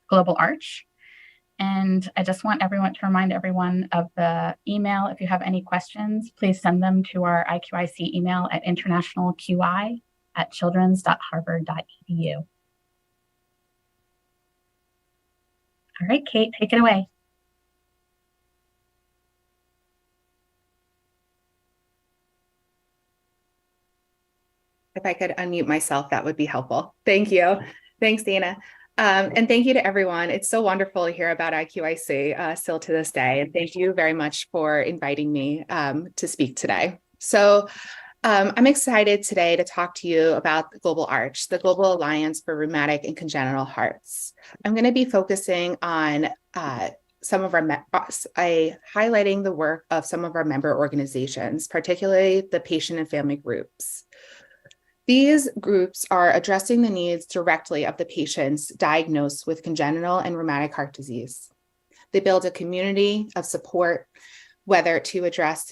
Global Arch. And I just want everyone to remind everyone of the email. If you have any questions, please send them to our IQIC email at internationalqi@childrens.harvard.edu. All right, Kate, take it away.
If I could unmute myself, that would be helpful. Thank you. Thanks, Dana. And thank you to everyone. It's so wonderful to hear about IQIC still to this day. And thank you very much for inviting me to speak today. So I'm excited today to talk to you about the Global Arch, the Global Alliance for Rheumatic and Congenital Hearts. I'm going to be focusing on highlighting the work of some of our member organizations, particularly the patient and family groups. These groups are addressing the needs directly of the patients diagnosed with congenital and rheumatic heart disease. They build a community of support, whether to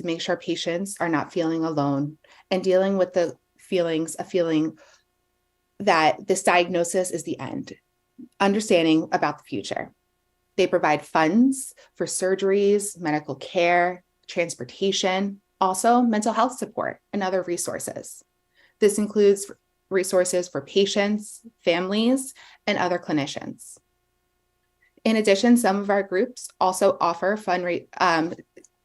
make sure patients are not feeling alone and dealing with the feeling that this diagnosis is the end, understanding about the future. They provide funds for surgeries, medical care, transportation, also mental health support and other resources. This includes resources for patients, families, and other clinicians. In addition, some of our groups also offer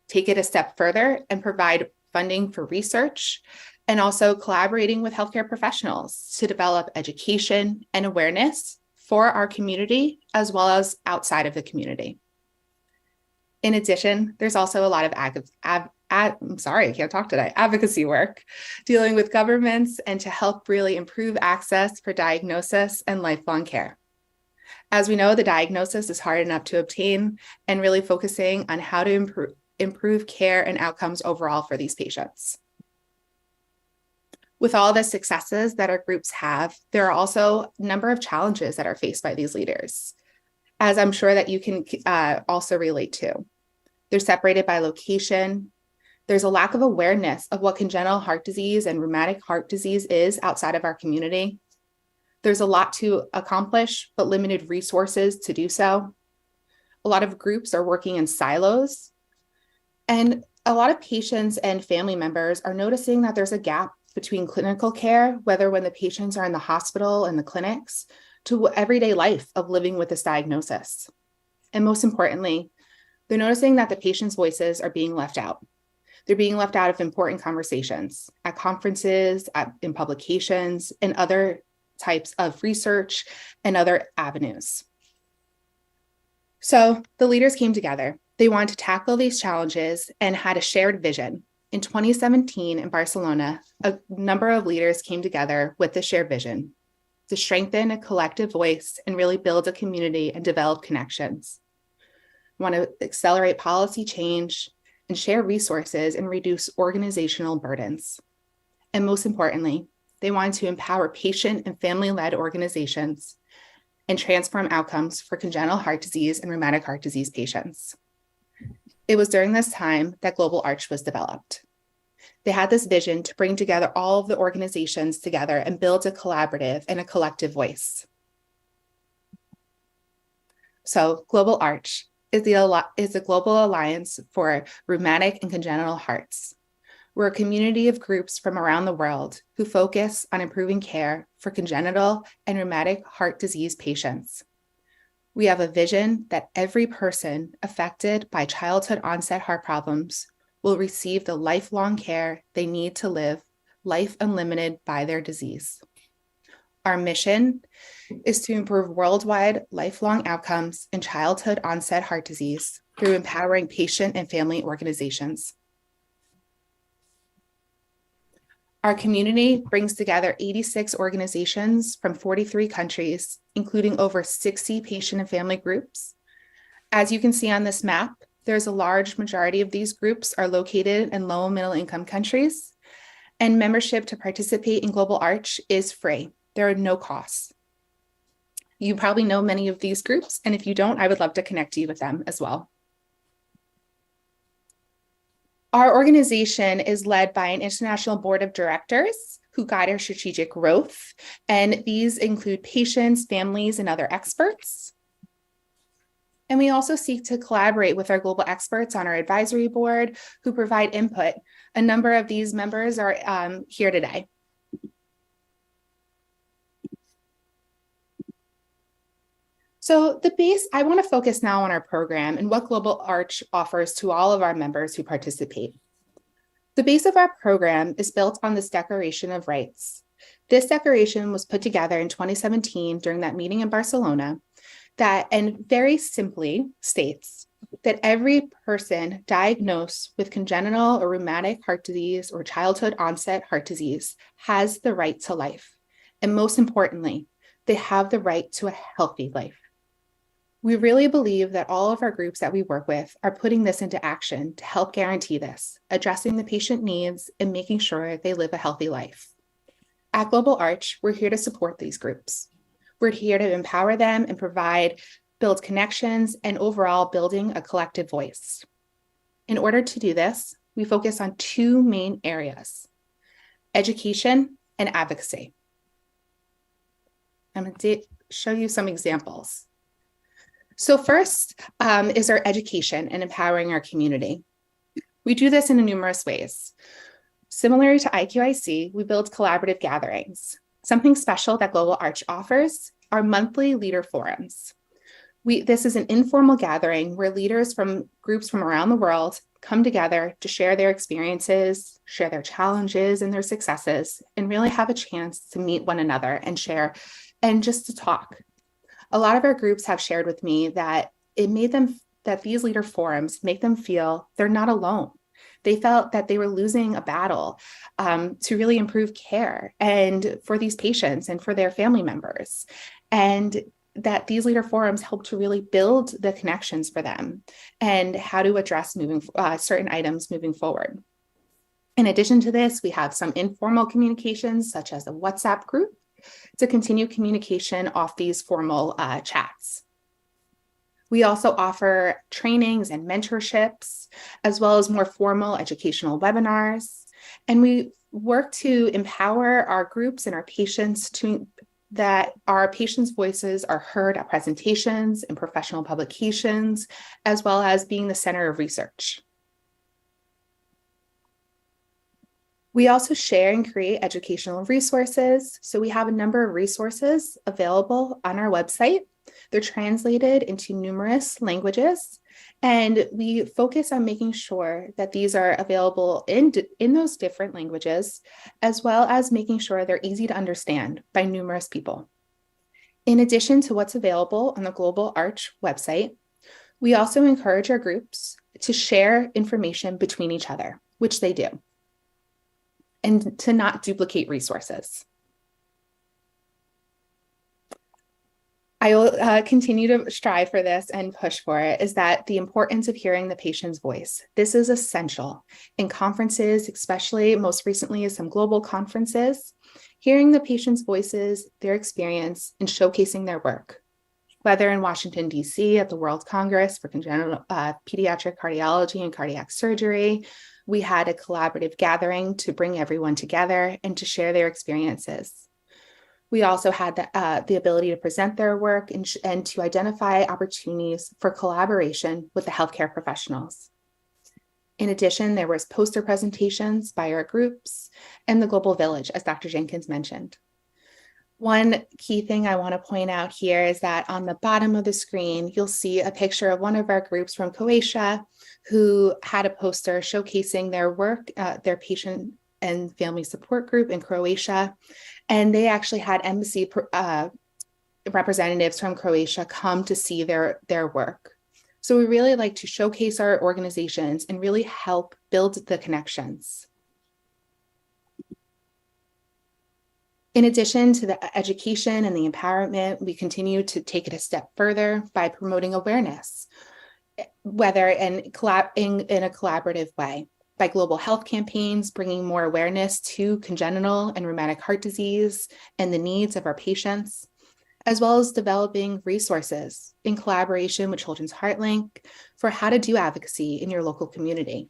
take it a step further and provide funding for research and also collaborating with healthcare professionals to develop education and awareness for our community as well as outside of the community. In addition, there's also a lot of advocacy work dealing with governments and to help really improve access for diagnosis and lifelong care. As we know, the diagnosis is hard enough to obtain, and really focusing on how to improve care and outcomes overall for these patients. With all the successes that our groups have, there are also a number of challenges that are faced by these leaders, as I'm sure that you can also relate to. They're separated by location. There's a lack of awareness of what congenital heart disease and rheumatic heart disease is outside of our community. There's a lot to accomplish, but limited resources to do so. A lot of groups are working in silos. And a lot of patients and family members are noticing that there's a gap between clinical care, whether when the patients are in the hospital and the clinics, to everyday life of living with this diagnosis. And most importantly, they're noticing that the patients' voices are being left out. They're being left out of important conversations at conferences, in publications, and other types of research and other avenues. So the leaders came together. They wanted to tackle these challenges and had a shared vision. In 2017 in Barcelona, a number of leaders came together with the shared vision to strengthen a collective voice and really build a community and develop connections. We want to accelerate policy change and share resources and reduce organizational burdens. And most importantly, they wanted to empower patient and family-led organizations and transform outcomes for congenital heart disease and rheumatic heart disease patients. It was during this time that Global Arch was developed. They had this vision to bring together all of the organizations together and build a collaborative and a collective voice. So Global Arch is the Global Alliance for Rheumatic and Congenital Hearts. We're a community of groups from around the world who focus on improving care for congenital and rheumatic heart disease patients. We have a vision that every person affected by childhood onset heart problems will receive the lifelong care they need to live life unlimited by their disease. Our mission is to improve worldwide lifelong outcomes in childhood onset heart disease through empowering patient and family organizations. Our community brings together 86 organizations from 43 countries, including over 60 patient and family groups. As you can see on this map, there's a large majority of these groups are located in low and middle income countries, and membership to participate in Global Arch is free. There are no costs. You probably know many of these groups, and if you don't, I would love to connect you with them as well. Our organization is led by an international board of directors who guide our strategic growth, and these include patients, families, and other experts. And we also seek to collaborate with our global experts on our advisory board who provide input. A number of these members are here today. So I want to focus now on our program and what Global Arch offers to all of our members who participate. The base of our program is built on this Declaration of Rights. This declaration was put together in 2017 during that meeting in Barcelona and very simply states that every person diagnosed with congenital or rheumatic heart disease or childhood onset heart disease has the right to life. And most importantly, they have the right to a healthy life. We really believe that all of our groups that we work with are putting this into action to help guarantee this, addressing the patient needs and making sure they live a healthy life. At Global Arch, we're here to support these groups. We're here to empower them and build connections, and overall building a collective voice. In order to do this, we focus on two main areas: education and advocacy. I'm going to show you some examples. So first is our education and empowering our community. We do this in numerous ways. Similar to IQIC, we build collaborative gatherings. Something special that Global Arch offers are monthly leader forums. This is an informal gathering where leaders from groups from around the world come together to share their experiences, share their challenges and their successes, and really have a chance to meet one another and share and just to talk. A lot of our groups have shared with me that that these leader forums make them feel they're not alone. They felt that they were losing a battle to really improve care and for these patients and for their family members. And that these leader forums help to really build the connections for them and how to address certain items moving forward. In addition to this, we have some informal communications, such as a WhatsApp group, to continue communication off these formal chats. We also offer trainings and mentorships, as well as more formal educational webinars. And we work to empower our groups and our patients that our patients' voices are heard at presentations and professional publications, as well as being the center of research. We also share and create educational resources. So we have a number of resources available on our website. They're translated into numerous languages, and we focus on making sure that these are available in those different languages, as well as making sure they're easy to understand by numerous people. In addition to what's available on the Global Arch website, we also encourage our groups to share information between each other, which they do, and to not duplicate resources. I will continue to strive for this and push for it, is that the importance of hearing the patient's voice. This is essential in conferences, especially most recently some global conferences, hearing the patient's voices, their experience, and showcasing their work. Whether in Washington, D.C. at the World Congress for Congenital Pediatric Cardiology and Cardiac Surgery, we had a collaborative gathering to bring everyone together and to share their experiences. We also had the ability to present their work and to identify opportunities for collaboration with the healthcare professionals. In addition, there was poster presentations by our groups and the Global Village, as Dr. Jenkins mentioned. One key thing I want to point out here is that on the bottom of the screen, you'll see a picture of one of our groups from Croatia who had a poster showcasing their work, their patient and family support group in Croatia. And they actually had embassy representatives from Croatia come to see their work. So we really like to showcase our organizations and really help build the connections. In addition to the education and the empowerment, we continue to take it a step further by promoting awareness, whether in a collaborative way, by global health campaigns, bringing more awareness to congenital and rheumatic heart disease and the needs of our patients, as well as developing resources in collaboration with Children's Heart Link for how to do advocacy in your local community.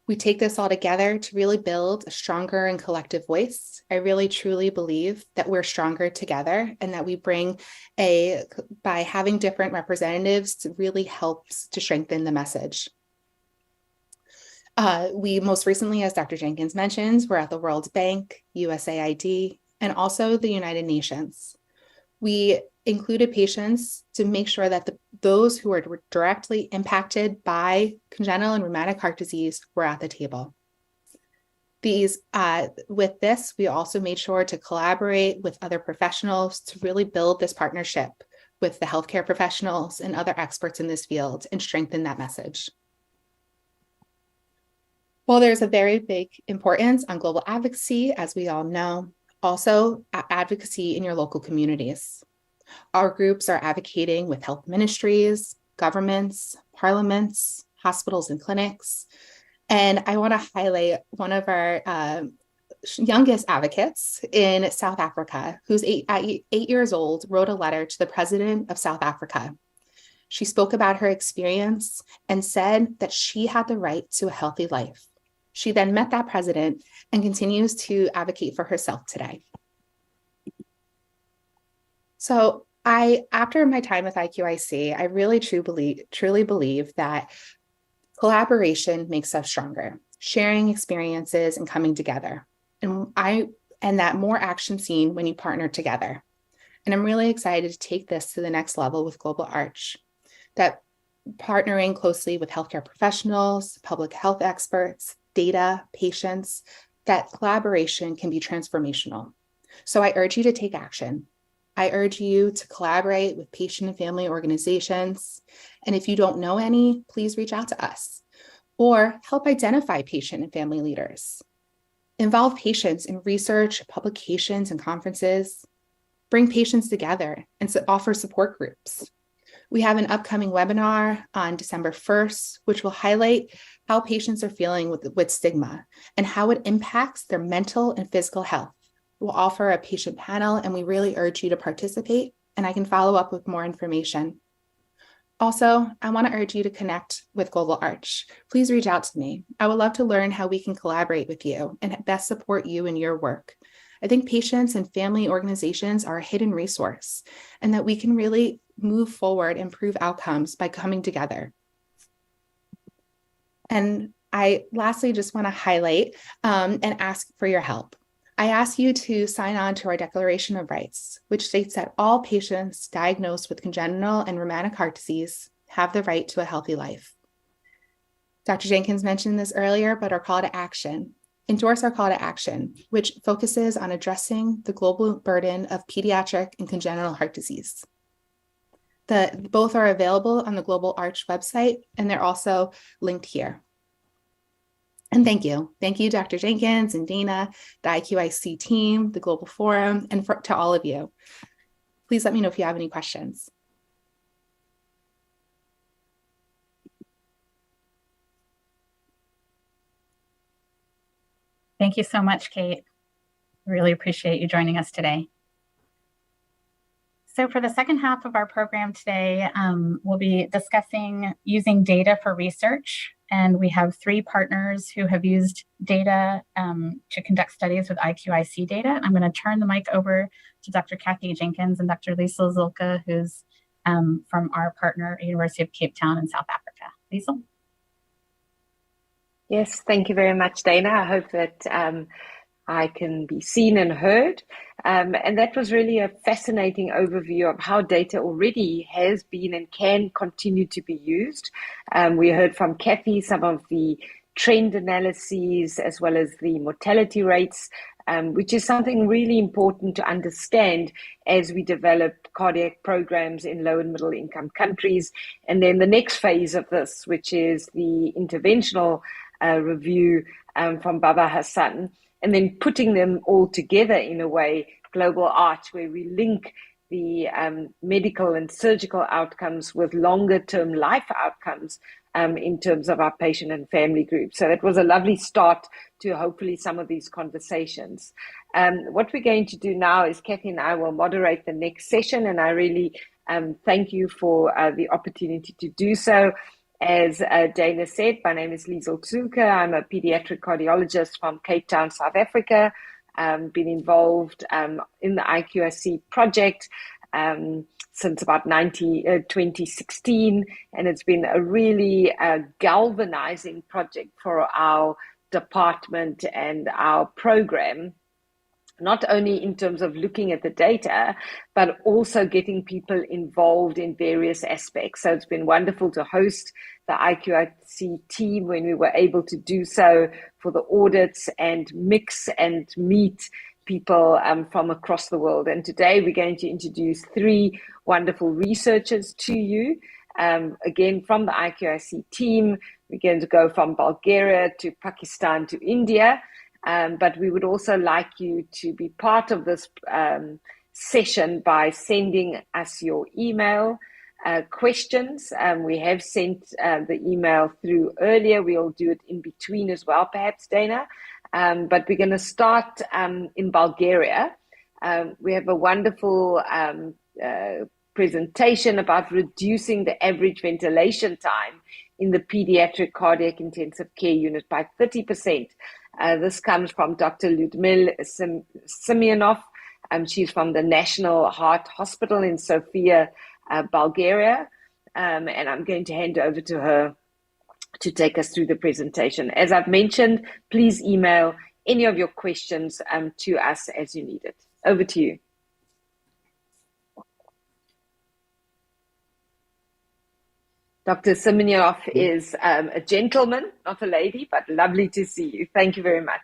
We take this all together to really build a stronger and collective voice. I really truly believe that we're stronger together and that we bring by having different representatives really helps to strengthen the message. We most recently, as Dr. Jenkins mentions, we're at the World Bank, USAID, and also the United Nations. We included patients to make sure that those who are directly impacted by congenital and rheumatic heart disease were at the table. With this, we also made sure to collaborate with other professionals to really build this partnership with the healthcare professionals and other experts in this field and strengthen that message. While there's a very big importance on global advocacy, as we all know, also advocacy in your local communities. Our groups are advocating with health ministries, governments, parliaments, hospitals, and clinics. And I want to highlight one of our youngest advocates in South Africa, who's at 8 years old, wrote a letter to the president of South Africa. She spoke about her experience and said that she had the right to a healthy life. She then met that president and continues to advocate for herself today. So after my time with IQIC, I really truly believe that collaboration makes us stronger, sharing experiences and coming together. And that more action seen when you partner together. And I'm really excited to take this to the next level with Global Arch, that partnering closely with healthcare professionals, public health experts, data, patients, that collaboration can be transformational. So I urge you to take action. I urge you to collaborate with patient and family organizations. And if you don't know any, please reach out to us or help identify patient and family leaders. Involve patients in research, publications, and conferences. Bring patients together and offer support groups. We have an upcoming webinar on December 1st, which will highlight how patients are feeling with stigma and how it impacts their mental and physical health. We'll offer a patient panel, and we really urge you to participate, and I can follow up with more information. Also, I want to urge you to connect with Global Arch. Please reach out to me. I would love to learn how we can collaborate with you and best support you in your work. I think patients and family organizations are a hidden resource, and that we can really move forward, improve outcomes by coming together. And I lastly just want to highlight and ask for your help. I ask you to sign on to our Declaration of Rights, which states that all patients diagnosed with congenital and rheumatic heart disease have the right to a healthy life. Dr. Jenkins mentioned this earlier, but our call to action. Endorse our call to action, which focuses on addressing the global burden of pediatric and congenital heart disease. Both are available on the Global Arch website, and they're also linked here. And thank you. Thank you, Dr. Jenkins and Dana, the IQIC team, the Global Forum, and to all of you. Please let me know if you have any questions.
Thank you so much, Kate. Really appreciate you joining us today. So for the second half of our program today, we'll be discussing using data for research. And we have 3 partners who have used data to conduct studies with IQIC data. I'm going to turn the mic over to Dr. Kathy Jenkins and Dr. Liesl Zulke, who's from our partner, University of Cape Town in South Africa. Liesl?
Yes, thank you very much, Dana. I hope that I can be seen and heard. And that was really a fascinating overview of how data already has been and can continue to be used. We heard from Kathy some of the trend analyses as well as the mortality rates, which is something really important to understand as we develop cardiac programs in low and middle income countries. And then the next phase of this, which is the interventional review from Baba Hassan, and then putting them all together in a way, Global Arch, where we link the medical and surgical outcomes with longer term life outcomes in terms of our patient and family groups. So that was a lovely start to hopefully some of these conversations. What we're going to do now is Kathy and I will moderate the next session, and I really thank you for the opportunity to do so. As Dana said, my name is Liesl Zulke. I'm a pediatric cardiologist from Cape Town, South Africa. Been involved in the IQIC project since about 2016, and it's been a really galvanizing project for our department and our program, not only in terms of looking at the data, but also getting people involved in various aspects. So it's been wonderful to host the IQIC team when we were able to do so for the audits and mix and meet people from across the world. And today we're going to introduce 3 wonderful researchers to you. Again, from the IQIC team, we're going to go from Bulgaria to Pakistan to India. But we would also like you to be part of this session by sending us your email questions. We have sent the email through earlier. We'll do it in between as well, perhaps, Dana. But we're going to start in Bulgaria. We have a wonderful presentation about reducing the average ventilation time in the pediatric cardiac intensive care unit by 30%. This comes from Dr. Lyudmila Simeonov. She's from the National Heart Hospital in Sofia, Bulgaria. And I'm going to hand over to her to take us through the presentation. As I've mentioned, please email any of your questions to us as you need it. Over to you. Dr. Simeonov is a gentleman, not a lady, but lovely to see you. Thank you very much.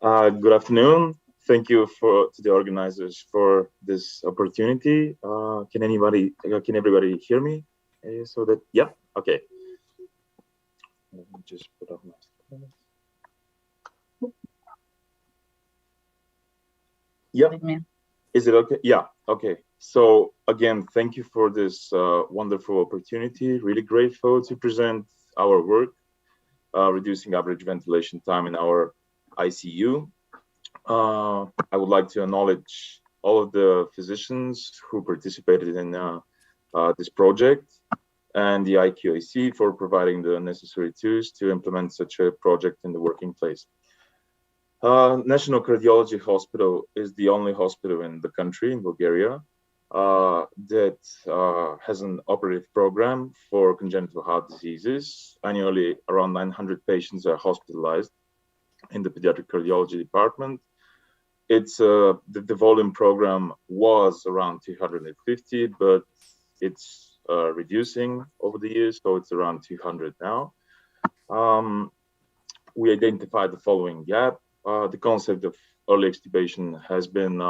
Good afternoon. thank you to the organizers for this opportunity. Can everybody hear me? So that, yeah, okay. Let me just put up my screen. Yeah, is it okay? Yeah, okay. So again, thank you for this wonderful opportunity. Really grateful to present our work, reducing average ventilation time in our ICU. I would like to acknowledge all of the physicians who participated in this project and the IQAC for providing the necessary tools to implement such a project in the working place. National Cardiology Hospital is the only hospital in the country, in Bulgaria, that has an operative program for congenital heart diseases. Annually, around 900 patients are hospitalized in the pediatric cardiology department. It's the volume program was around 250, but it's reducing over the years, so it's around 200 now. We identified the following gap. The concept of early extubation has been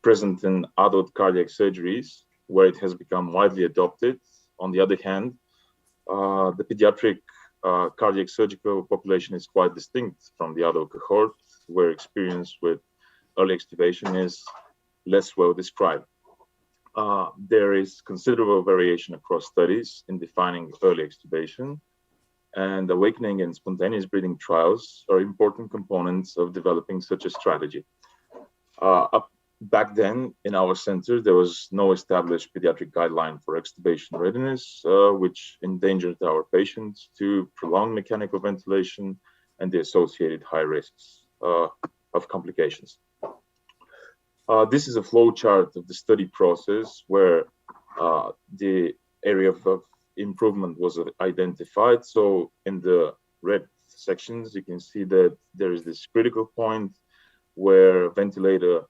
present in adult cardiac surgeries, where it has become widely adopted. On the other hand, the pediatric cardiac surgical population is quite distinct from the adult cohort, where experience with early extubation is less well described. There is considerable variation across studies in defining early extubation, and awakening and spontaneous breathing trials are important components of developing such a strategy. Back then, in our center, there was no established pediatric guideline for extubation readiness, which endangered our patients to prolonged mechanical ventilation and the associated high risks of complications. This is a flow chart of the study process where the area of improvement was identified. So in the red sections, you can see that there is this critical point where the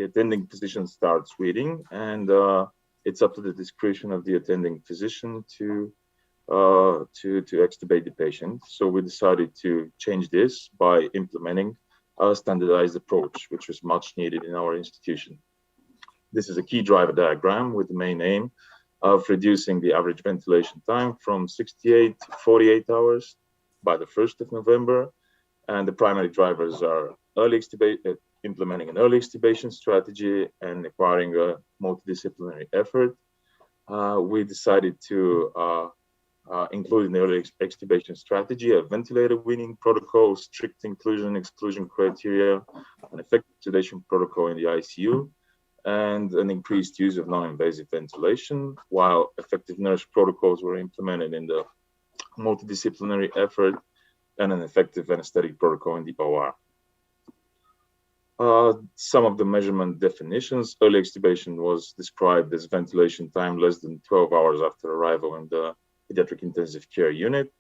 attending physician starts reading, and it's up to the discretion of the attending physician to extubate the patient. So we decided to change this by implementing a standardized approach, which was much needed in our institution. This is a key driver diagram with the main aim of reducing the average ventilation time from 68 to 48 hours by the 1st of November. And the primary drivers are implementing an early extubation strategy and acquiring a multidisciplinary effort. We decided to include in the early extubation strategy a ventilator weaning protocol, strict inclusion-exclusion criteria, an effective sedation protocol in the ICU, and an increased use of non-invasive ventilation, while effective nurse protocols were implemented in the multidisciplinary effort and an effective anesthetic protocol in the OR. Some of the measurement definitions: early extubation was described as ventilation time less than 12 hours after arrival in the pediatric intensive care unit.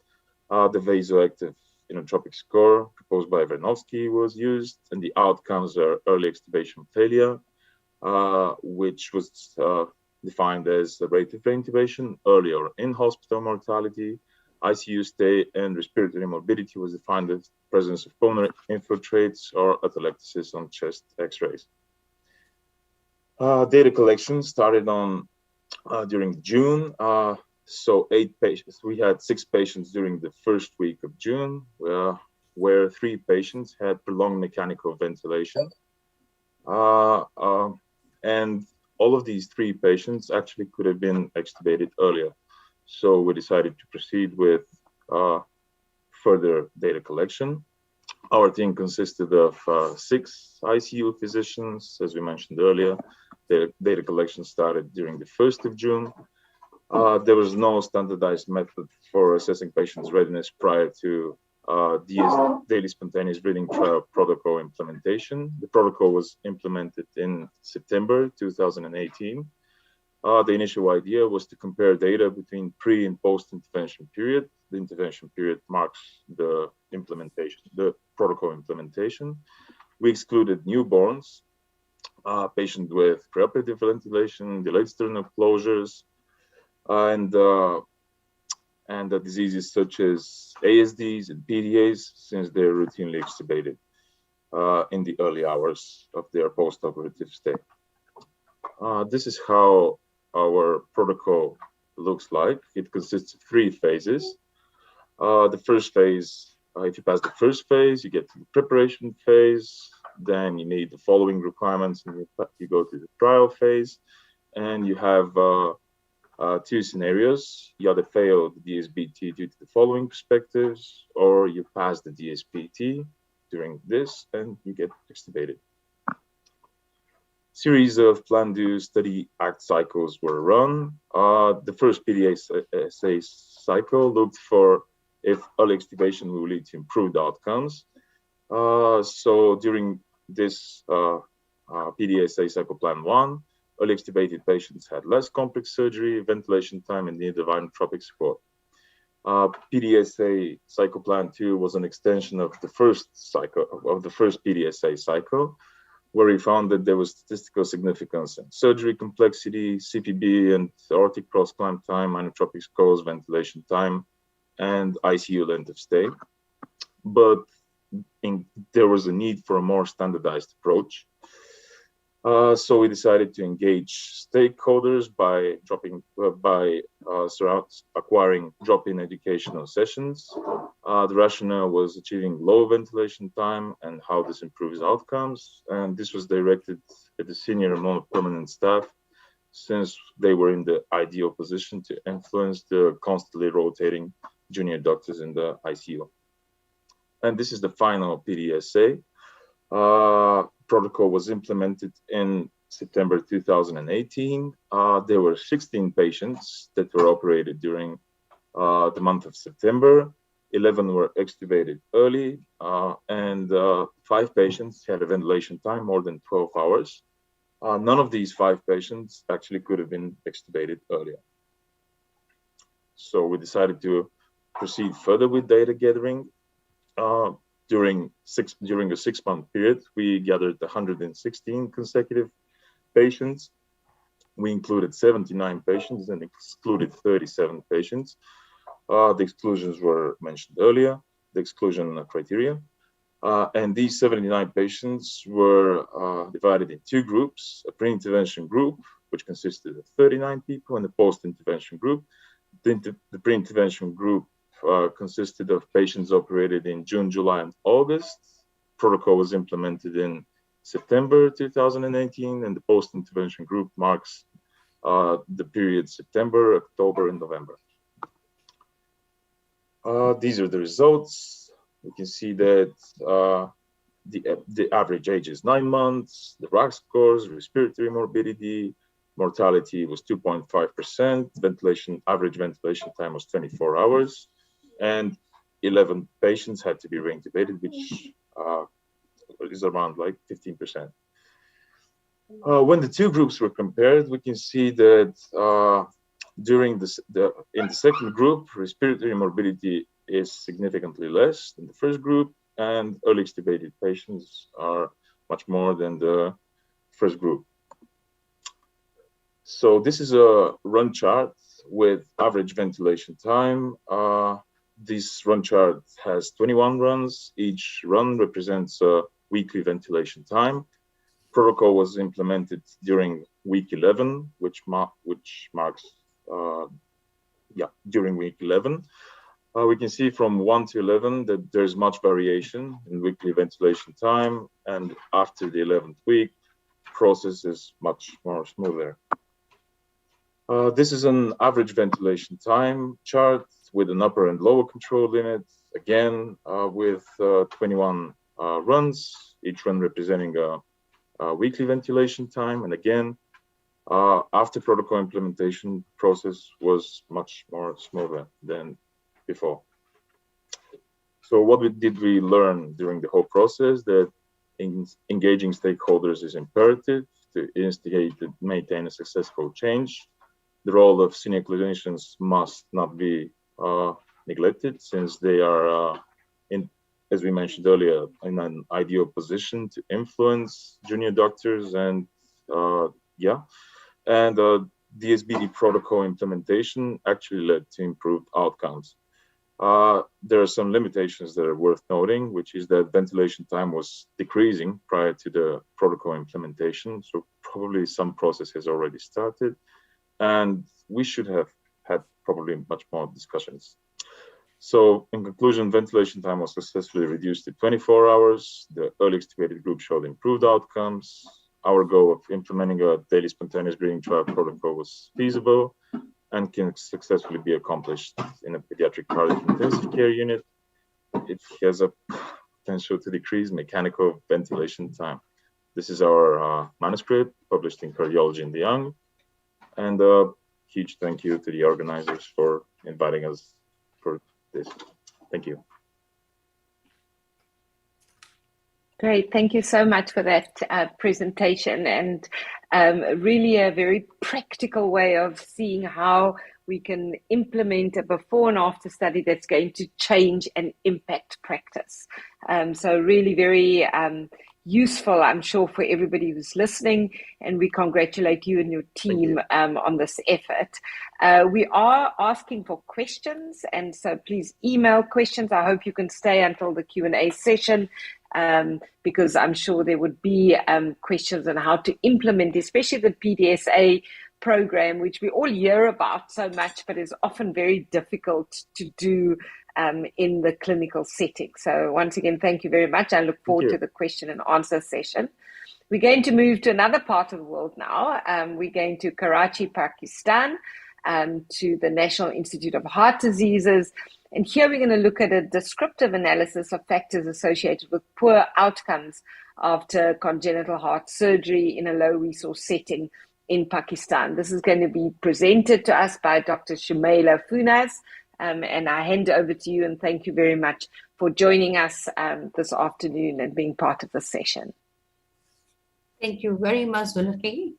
The vasoactive inotropic score proposed by Vernovsky was used, and the outcomes are early extubation failure, which was defined as the rate of reintubation, early or in-hospital mortality, ICU stay, and respiratory morbidity was defined as presence of pulmonary infiltrates or atelectasis on chest X-rays. Data collection started during June. So 8 patients. We had 6 patients during the first week of June, where 3 patients had prolonged mechanical ventilation. And all of these 3 patients actually could have been extubated earlier. So we decided to proceed with further data collection. Our team consisted of 6 ICU physicians, as we mentioned earlier. The data collection started during the 1st of June. There was no standardized method for assessing patients' readiness prior to daily spontaneous breathing trial protocol implementation. The protocol was implemented in September 2018. The initial idea was to compare data between pre and post-intervention period. The intervention period marks the protocol implementation. We excluded newborns, patients with preoperative ventilation, delayed sternal closures, and the diseases such as ASDs and PDAs, since they're routinely extubated. in the early hours of their post-operative stay. This is how our protocol looks like. It consists of 3 phases. The first phase, if you pass the first phase, you get to the preparation phase. Then you need the following requirements, and you go to the trial phase. And you have 2 scenarios. You either fail the DSBT due to the following perspectives, or you pass the DSBT during this and you get extubated. Series of plan, do, study, act cycles were run. The first PDSA cycle looked for if early extubation will lead to improved outcomes. So during this PDSA cycle plan 1, early extubated patients had less complex surgery, ventilation time, and needed inotropic support. PDSA cycle plan 2 was an extension of the first PDSA cycle, where we found that there was statistical significance in surgery complexity, CPB and aortic cross clamp time, inotropic scores, ventilation time, and ICU length of stay. But there was a need for a more standardized approach. So we decided to engage stakeholders by acquiring drop-in educational sessions. The rationale was achieving low ventilation time and how this improves outcomes. And this was directed at the senior and non-permanent staff, since they were in the ideal position to influence the constantly rotating junior doctors in the ICU. And this is the final PDSA. Protocol was implemented in September 2018. There were 16 patients that were operated during the month of September. 11 were extubated early, and 5 patients had a ventilation time more than 12 hours. None of these 5 patients actually could have been extubated earlier. So we decided to proceed further with data gathering. During a 6-month period, we gathered 116 consecutive patients. We included 79 patients and excluded 37 patients. The exclusions were mentioned earlier, the exclusion criteria. And these 79 patients were divided in 2 groups, a pre-intervention group, which consisted of 39 people, and a post-intervention group. The pre-intervention group consisted of patients operated in June, July, and August. Protocol was implemented in September 2018, and the post-intervention group marks the period September, October, and November. These are the results. We can see that the average age is 9 months, the RAC scores, respiratory morbidity, mortality was 2.5%, average ventilation time was 24 hours, and 11 patients had to be reintubated, which is around like 15%. When the 2 groups were compared, we can see that in the second group, respiratory morbidity is significantly less than the first group, and early extubated patients are much more than the first group. So this is a run chart with average ventilation time. This run chart has 21 runs. Each run represents a weekly ventilation time. Protocol was implemented during week 11, which marks during week 11. We can see from 1 to 11 that there's much variation in weekly ventilation time, and after the 11th week, process is much more smoother. This is an average ventilation time chart with an upper and lower control limit, again with 21 runs, each run representing a weekly ventilation time, and again, after protocol implementation, process was much more smoother than before. So what did we learn during the whole process? That engaging stakeholders is imperative to instigate and maintain a successful change. The role of senior clinicians must not be neglected, since they are, as we mentioned earlier, in an ideal position to influence junior doctors, and DSBT protocol implementation actually led to improved outcomes. There are some limitations that are worth noting, which is that ventilation time was decreasing prior to the protocol implementation. So probably some process has already started, and we should have had probably much more discussions. So in conclusion, ventilation time was successfully reduced to 24 hours. The early extubated group showed improved outcomes. Our goal of implementing a daily spontaneous breathing trial protocol was feasible and can successfully be accomplished in a pediatric cardiac intensive care unit. It has a potential to decrease mechanical ventilation time. This is our manuscript published in Cardiology in the Young. And a huge thank you to the organizers for inviting us for this. Thank you.
Great, thank you so much for that presentation, and really a very practical way of seeing how we can implement a before and after study that's going to change and impact practice. So really very useful, I'm sure, for everybody who's listening, and we congratulate you and your team on this effort. We are asking for questions, and so please email questions. I hope you can stay until the Q&A session, because I'm sure there would be questions on how to implement, especially the PDSA program, which we all hear about so much, but is often very difficult to do in the clinical setting. So once again, thank you very much. I look forward to the question and answer session. We're going to move to another part of the world now. We're going to Karachi, Pakistan, to the National Institute of Heart Diseases. And here we're going to look at a descriptive analysis of factors associated with poor outcomes after congenital heart surgery in a low-resource setting in Pakistan. This is going to be presented to us by Dr. Shumaila Funaz, and I hand over to you, and thank you very much for joining us this afternoon and being part of the session.
Thank you very much, Zulfi,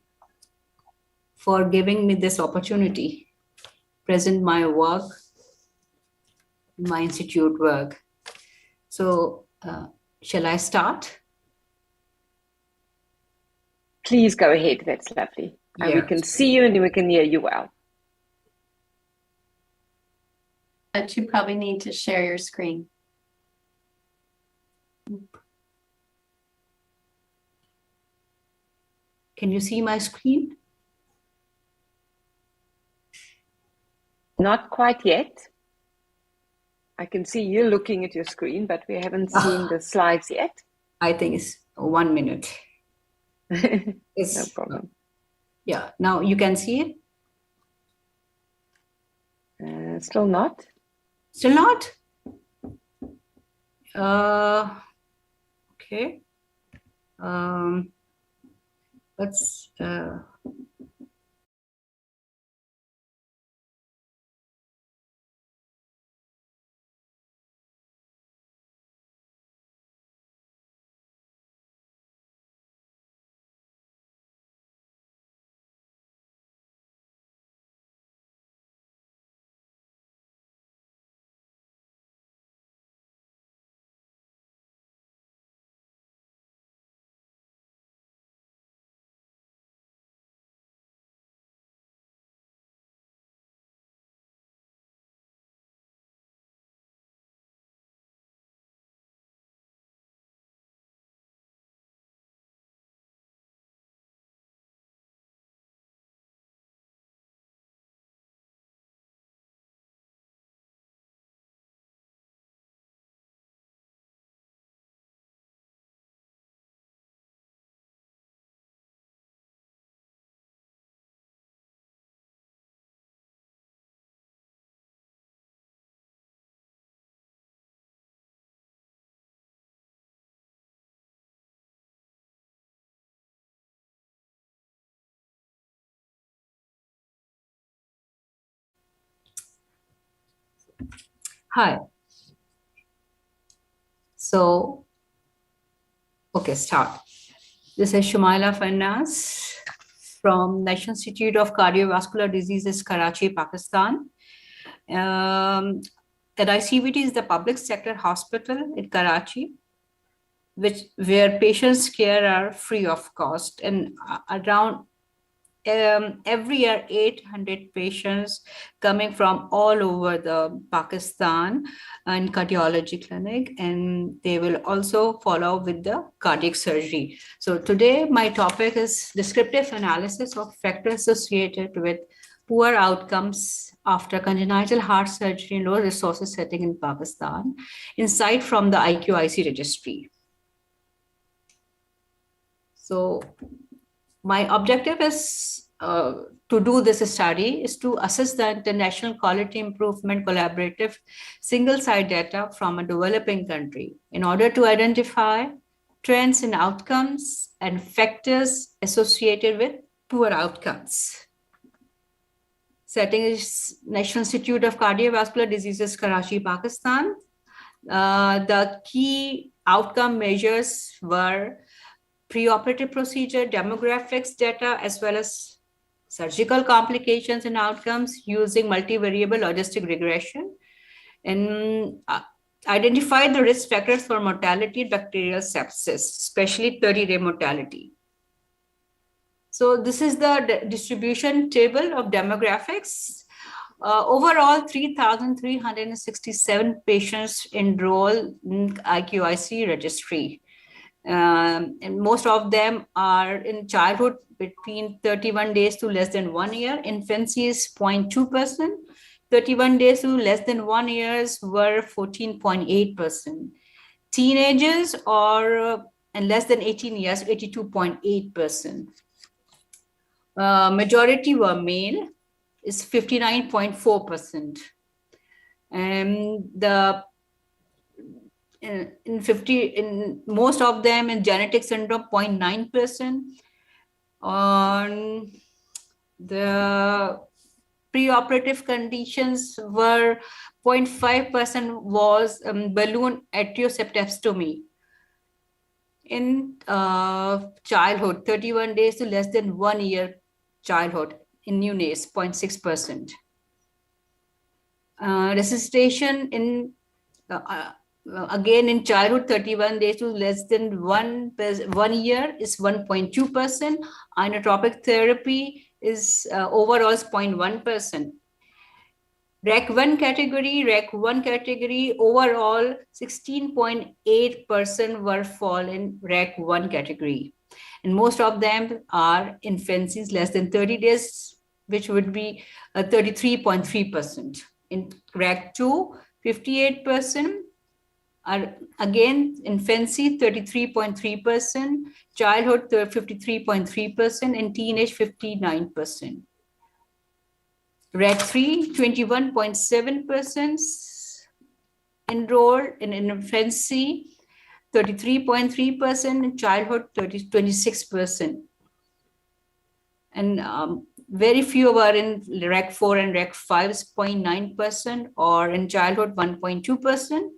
for giving me this opportunity to present my work, my institute work. So, shall I start?
Please go ahead. That's lovely. And we can see you and we can hear you well.
But you probably need to share your screen.
Can you see my screen?
Not quite yet. I can see you looking at your screen, but we haven't seen the slides yet.
I think it's 1 minute.
No problem.
Yeah, now you can see
it? Still not?
Still not? Okay. Let's Hi. So, okay, start. This is Shumaila Funaz from National Institute of Cardiovascular Diseases, Karachi, Pakistan. NICVT is the public sector hospital in Karachi, where patients' care are free of cost, and around every year 800 patients coming from all over the Pakistan and cardiology clinic, and they will also follow with the cardiac surgery. So today my topic is descriptive analysis of factors associated with poor outcomes after congenital heart surgery in low resources setting in Pakistan, insight from the IQIC registry. So my objective is to do this study is to assess the international quality improvement collaborative single-site data from a developing country in order to identify trends in outcomes and factors associated with poor outcomes. Setting is National Institute of Cardiovascular Diseases, Karachi, Pakistan. The key outcome measures were preoperative procedure, demographics data, as well as surgical complications and outcomes using multivariable logistic regression, and identify the risk factors for mortality, bacterial sepsis, especially 30-day mortality. So this is the distribution table of demographics. Overall, 3,367 patients enrolled in IQIC registry. And most of them are in childhood between 31 days to less than 1 year. Infancy is 0.2%. 31 days to less than 1 year were 14.8%. Teenagers or and less than 18 years, 82.8%. Majority were male, is 59.4%. And the in most of them in genetic syndrome 0.9%. On the preoperative conditions were 0.5% was balloon atriosepectomy. In childhood, 31 days to less than 1 year childhood, in neonates, 0.6%. Resuscitation in again in childhood, 31 days to less than 1 year is 1.2%. Inotropic therapy is overall is 0.1%. REC1 category, overall 16.8% were fall in REC1 category. And most of them are infancies less than 30 days, which would be 33.3%. In REC2, 58%. Are again infancy 33.3%, childhood 53.3%, and teenage 59%. REC3 21.7% enrolled in infancy, 33.3%, in childhood 26%. And very few are in REC4 and REC5 is 0.9%, or in childhood 1.2%.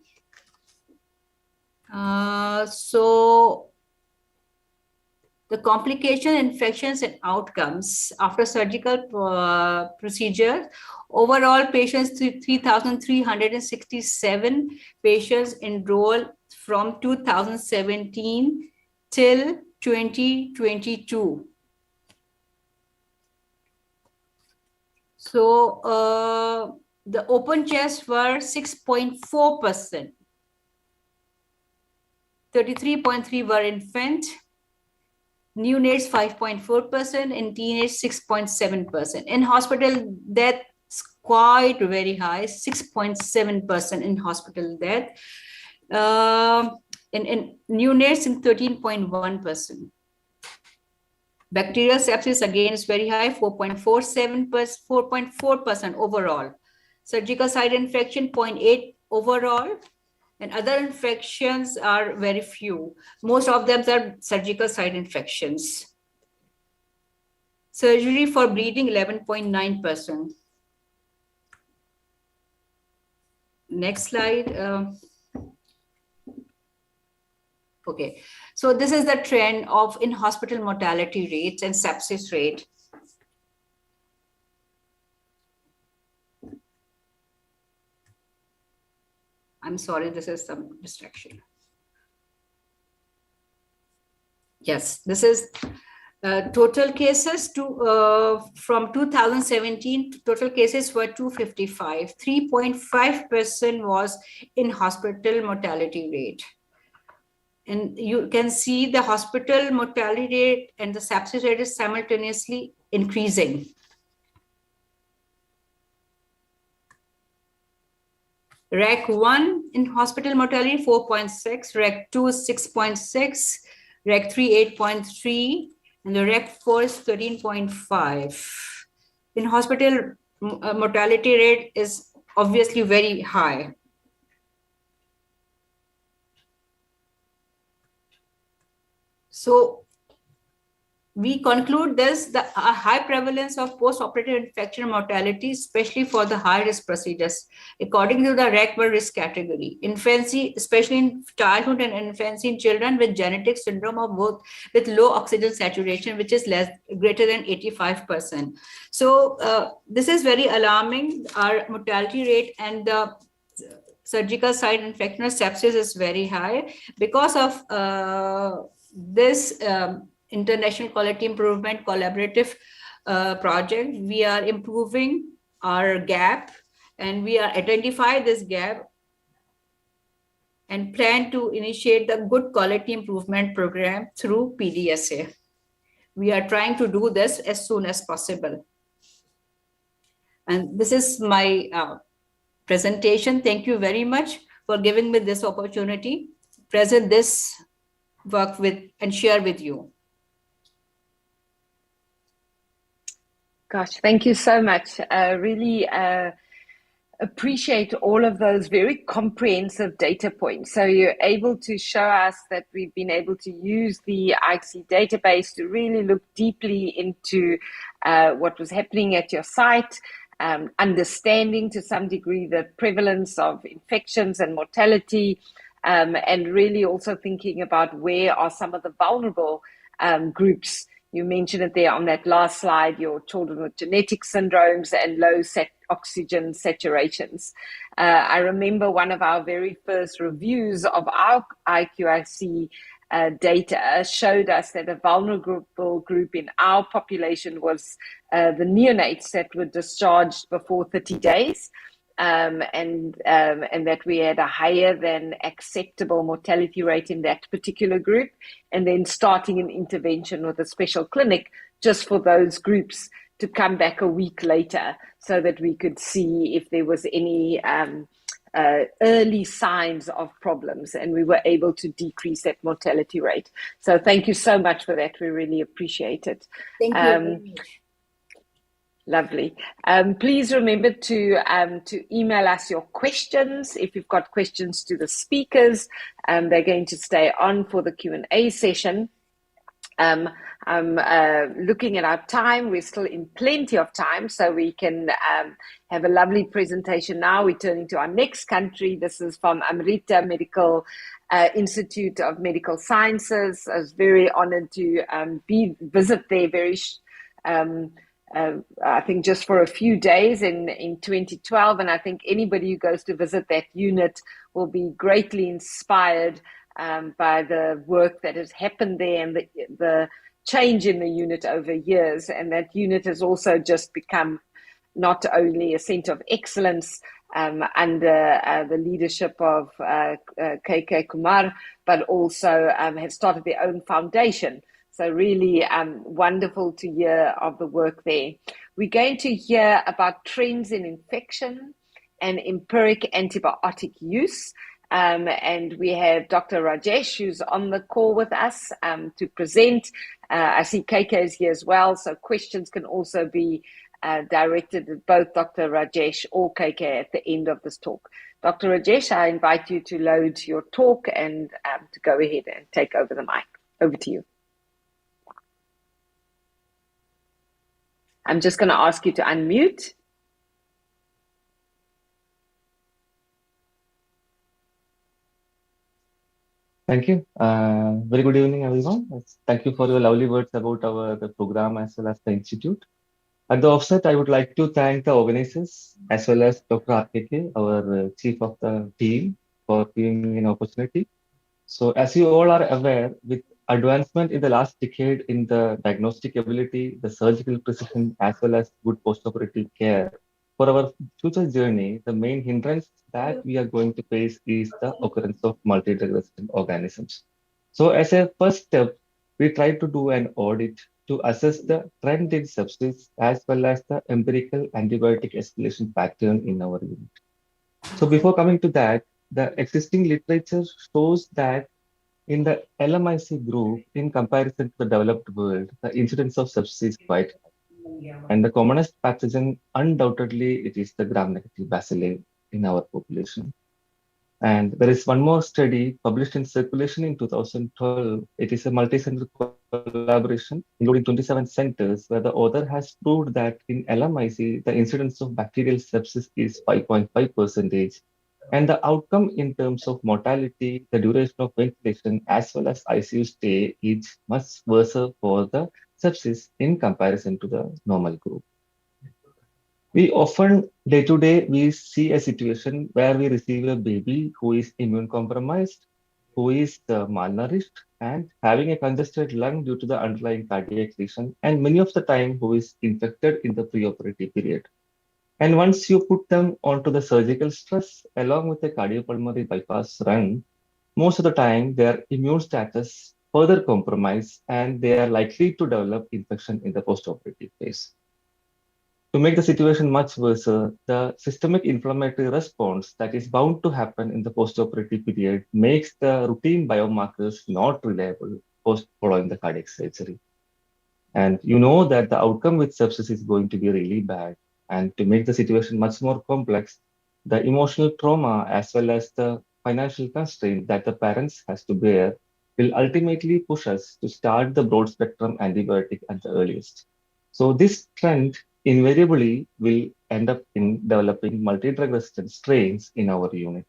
So the complication, infections, and outcomes after surgical procedure, overall patients 3,367 patients enrolled from 2017 till 2022. So the open chest were 6.4%. 33.3% were infant, neonates 5.4%, and teenage 6.7%. In hospital death, quite very high, 6.7% in hospital death. In neonates, in 13.1%. Bacterial sepsis again is very high, 4.4% overall. Surgical site infection 0.8 overall. And other infections are very few. Most of them are surgical site infections. Surgery for bleeding, 11.9%. Next slide. Okay, so this is the trend of in-hospital mortality rates and sepsis rate. I'm sorry, this is some distraction. Yes, this is Total cases from 2017, total cases were 255. 3.5% was in hospital mortality rate. And you can see the hospital mortality rate and the sepsis rate is simultaneously increasing. REC 1 in hospital mortality 4.6, REC 2 is 6.6, REC 3 8.3, and the REC 4 is 13.5. In hospital, mortality rate is obviously very high. So we conclude this, the high prevalence of post-operative infection mortality, especially for the high-risk procedures, according to the REC1 risk category. Infancy, especially in childhood and infancy in children with genetic syndrome of both with low oxygen saturation, which is greater than 85%. So this is very alarming. Our mortality rate and the surgical site infection or sepsis is very high. Because of this International Quality Improvement Collaborative project, we are improving our gap, and we are identify this gap and plan to initiate the good quality improvement program through PDSA. We are trying to do this as soon as possible. And this is my presentation. Thank you very much for giving me this opportunity, present this work with and share with you.
Gosh, thank you so much. Really appreciate all of those very comprehensive data points. So you're able to show us that we've been able to use the IC database to really look deeply into what was happening at your site, understanding to some degree the prevalence of infections and mortality, and really also thinking about where are some of the vulnerable groups. You mentioned it there on that last slide, your children with genetic syndromes and low oxygen saturations. I remember one of our very first reviews of our IQIC data showed us that a vulnerable group in our population was the neonates that were discharged before 30 days. And that we had a higher than acceptable mortality rate in that particular group, and then starting an intervention with a special clinic just for those groups to come back a week later so that we could see if there was any early signs of problems, and we were able to decrease that mortality rate. So thank you so much for that. We really appreciate it.
Thank you very much.
Lovely. Please remember to email us your questions. If you've got questions to the speakers, they're going to stay on for the Q&A session. I'm looking at our time. We're still in plenty of time, so we can have a lovely presentation now. We're turning to our next country. This is from Amrita Medical Institute of Medical Sciences. I was very honored to visit there I think just for a few days in 2012, and I think anybody who goes to visit that unit will be greatly inspired by the work that has happened there and the change in the unit over years. And that unit has also just become not only a center of excellence under the leadership of KK Kumar, but also has started their own foundation. So really wonderful to hear of the work there. We're going to hear about trends in infection and empiric antibiotic use. And we have Dr. Rajesh, who's on the call with us to present. I see KK is here as well, so questions can also be directed at both Dr. Rajesh or KK at the end of this talk. Dr. Rajesh, I invite you to load your talk and to go ahead and take over the mic. Over to you. I'm just going to ask you to unmute.
Thank you. Very good evening, everyone. Thank you for your lovely words about the program as well as the institute. At the offset, I would like to thank the organizers as well as Dr. RKK, our chief of the team, for giving me an opportunity. So as you all are aware, with advancement in the last decade in the diagnostic ability, the surgical precision, as well as good postoperative care. For our future journey, the main hindrance that we are going to face is the occurrence of multi-drug resistant organisms. So as a first step, we try to do an audit to assess the trend in sepsis as well as the empirical antibiotic escalation pattern in our unit. So before coming to that, the existing literature shows that in the LMIC group, in comparison to the developed world, the incidence of sepsis is quite high. And the commonest pathogen, undoubtedly, it is the gram-negative bacilli in our population. And there is one more study published in Circulation in 2012. It is a multi-center collaboration, including 27 centers, where the author has proved that in LMIC, the incidence of bacterial sepsis is 5.5%. And the outcome in terms of mortality, the duration of ventilation, as well as ICU stay is much worse for the sepsis in comparison to the normal group. We often, day to day, we see a situation where we receive a baby who is immune compromised, who is malnourished, and having a congested lung due to the underlying cardiac lesion, and many of the time who is infected in the preoperative period. And once you put them onto the surgical stress along with the cardiopulmonary bypass run, most of the time their immune status further compromised and they are likely to develop infection in the postoperative phase. To make the situation much worse, the systemic inflammatory response that is bound to happen in the postoperative period makes the routine biomarkers not reliable post following the cardiac surgery. And you know that the outcome with sepsis is going to be really bad. And to make the situation much more complex, the emotional trauma as well as the financial constraint that the parents has to bear will ultimately push us to start the broad spectrum antibiotic at the earliest. So this trend invariably will end up in developing multi-drug resistant strains in our unit.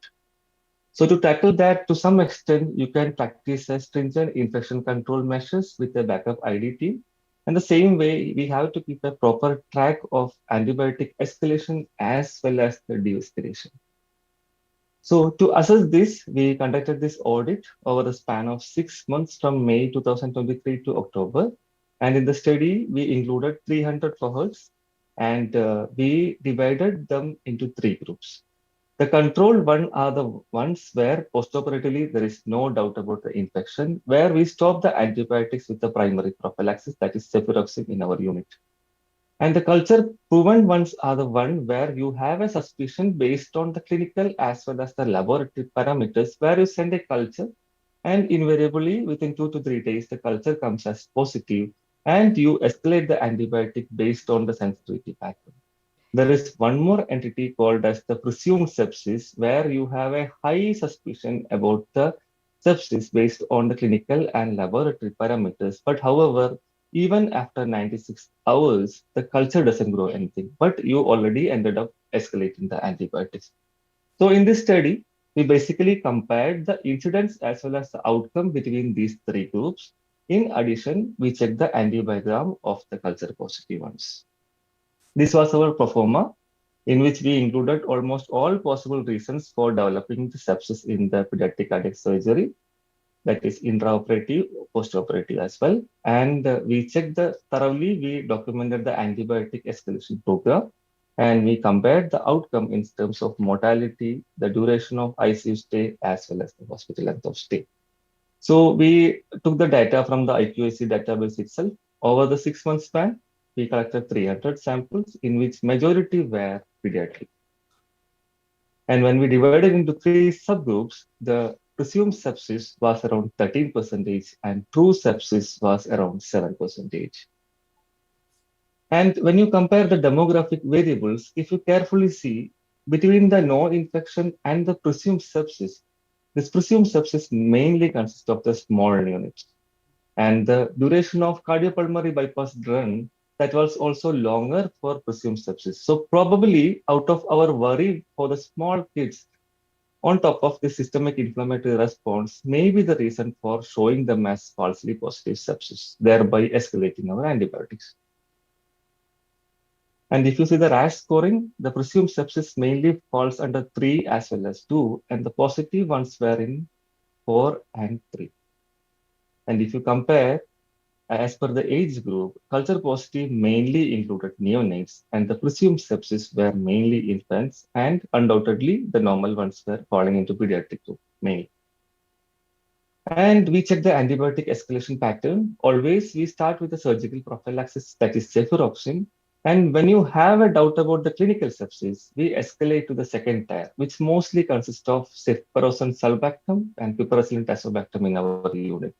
So to tackle that, to some extent, you can practice a stringent infection control measures with a backup ID team. And the same way, we have to keep a proper track of antibiotic escalation as well as the de-escalation. So to assess this, we conducted this audit over the span of 6 months from May 2023 to October. And in the study, we included 300 cohorts and we divided them into 3 groups. The control one are the ones where postoperatively there is no doubt about the infection, where we stop the antibiotics with the primary prophylaxis, that is cefuroxime in our unit. And the culture proven ones are the one where you have a suspicion based on the clinical as well as the laboratory parameters, where you send a culture and invariably within 2 to 3 days, the culture comes as positive and you escalate the antibiotic based on the sensitivity pattern. There is one more entity called as the presumed sepsis, where you have a high suspicion about the sepsis based on the clinical and laboratory parameters. But however, even after 96 hours, the culture doesn't grow anything, but you already ended up escalating the antibiotics. So in this study, we basically compared the incidence as well as the outcome between these 3 groups. In addition, we checked the antibiogram of the culture positive ones. This was our pro forma, in which we included almost all possible reasons for developing the sepsis in the pediatric cardiac surgery, that is intraoperative, postoperative as well. And we checked thoroughly, we documented the antibiotic escalation program, and we compared the outcome in terms of mortality, the duration of ICU stay, as well as the hospital length of stay. So we took the data from the IQAC database itself. Over the 6 month span, we collected 300 samples, in which majority were pediatric. And when we divided into 3 subgroups, the presumed sepsis was around 13% and true sepsis was around 7%. And when you compare the demographic variables, if you carefully see between the no infection and the presumed sepsis, this presumed sepsis mainly consists of the small units. And the duration of cardiopulmonary bypass run, that was also longer for presumed sepsis. So probably out of our worry for the small kids, on top of the systemic inflammatory response, may be the reason for showing them as falsely positive sepsis, thereby escalating our antibiotics. And if you see the rash scoring, the presumed sepsis mainly falls under 3 as well as 2, and the positive ones were in 4 and 3. And if you compare, as per the age group, culture positive mainly included neonates, and the presumed sepsis were mainly infants, and undoubtedly the normal ones were falling into pediatric group mainly. And we check the antibiotic escalation pattern. Always we start with the surgical prophylaxis, that is safer option. And when you have a doubt about the clinical sepsis, we escalate to the second tier, which mostly consists of cephalosporin sulbactam and piperacillin tazobactam in our unit.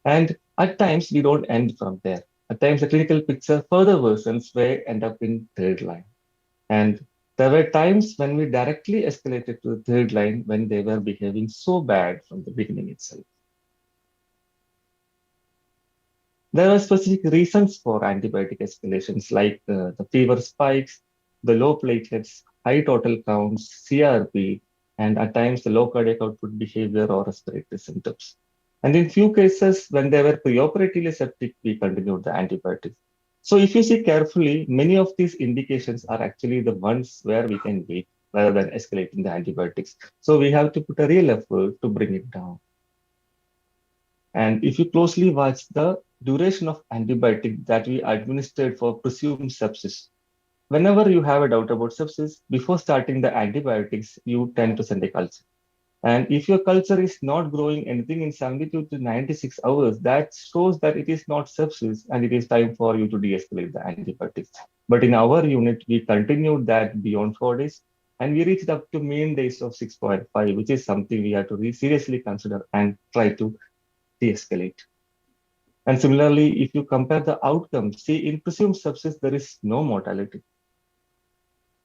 And at times we don't end from there. At times the clinical picture further worsens where end up in third line. And there were times when we directly escalated to the third line when they were behaving so bad from the beginning itself. There are specific reasons for antibiotic escalations like the fever spikes, the low platelets, high total counts, CRP, and at times the low cardiac output behavior or respiratory symptoms. And in few cases, when they were preoperatively septic, we continued the antibiotics. So if you see carefully, many of these indications are actually the ones where we can wait rather than escalating the antibiotics. So we have to put a real effort to bring it down. And if you closely watch the duration of antibiotic that we administered for presumed sepsis, whenever you have a doubt about sepsis, before starting the antibiotics, you tend to send a culture. And if your culture is not growing anything in 72 to 96 hours, that shows that it is not sepsis and it is time for you to de-escalate the antibiotics. But in our unit, we continued that beyond 4 days and we reached up to mean days of 6.5, which is something we have to seriously consider and try to de-escalate. And similarly, if you compare the outcomes, see in presumed sepsis, there is no mortality.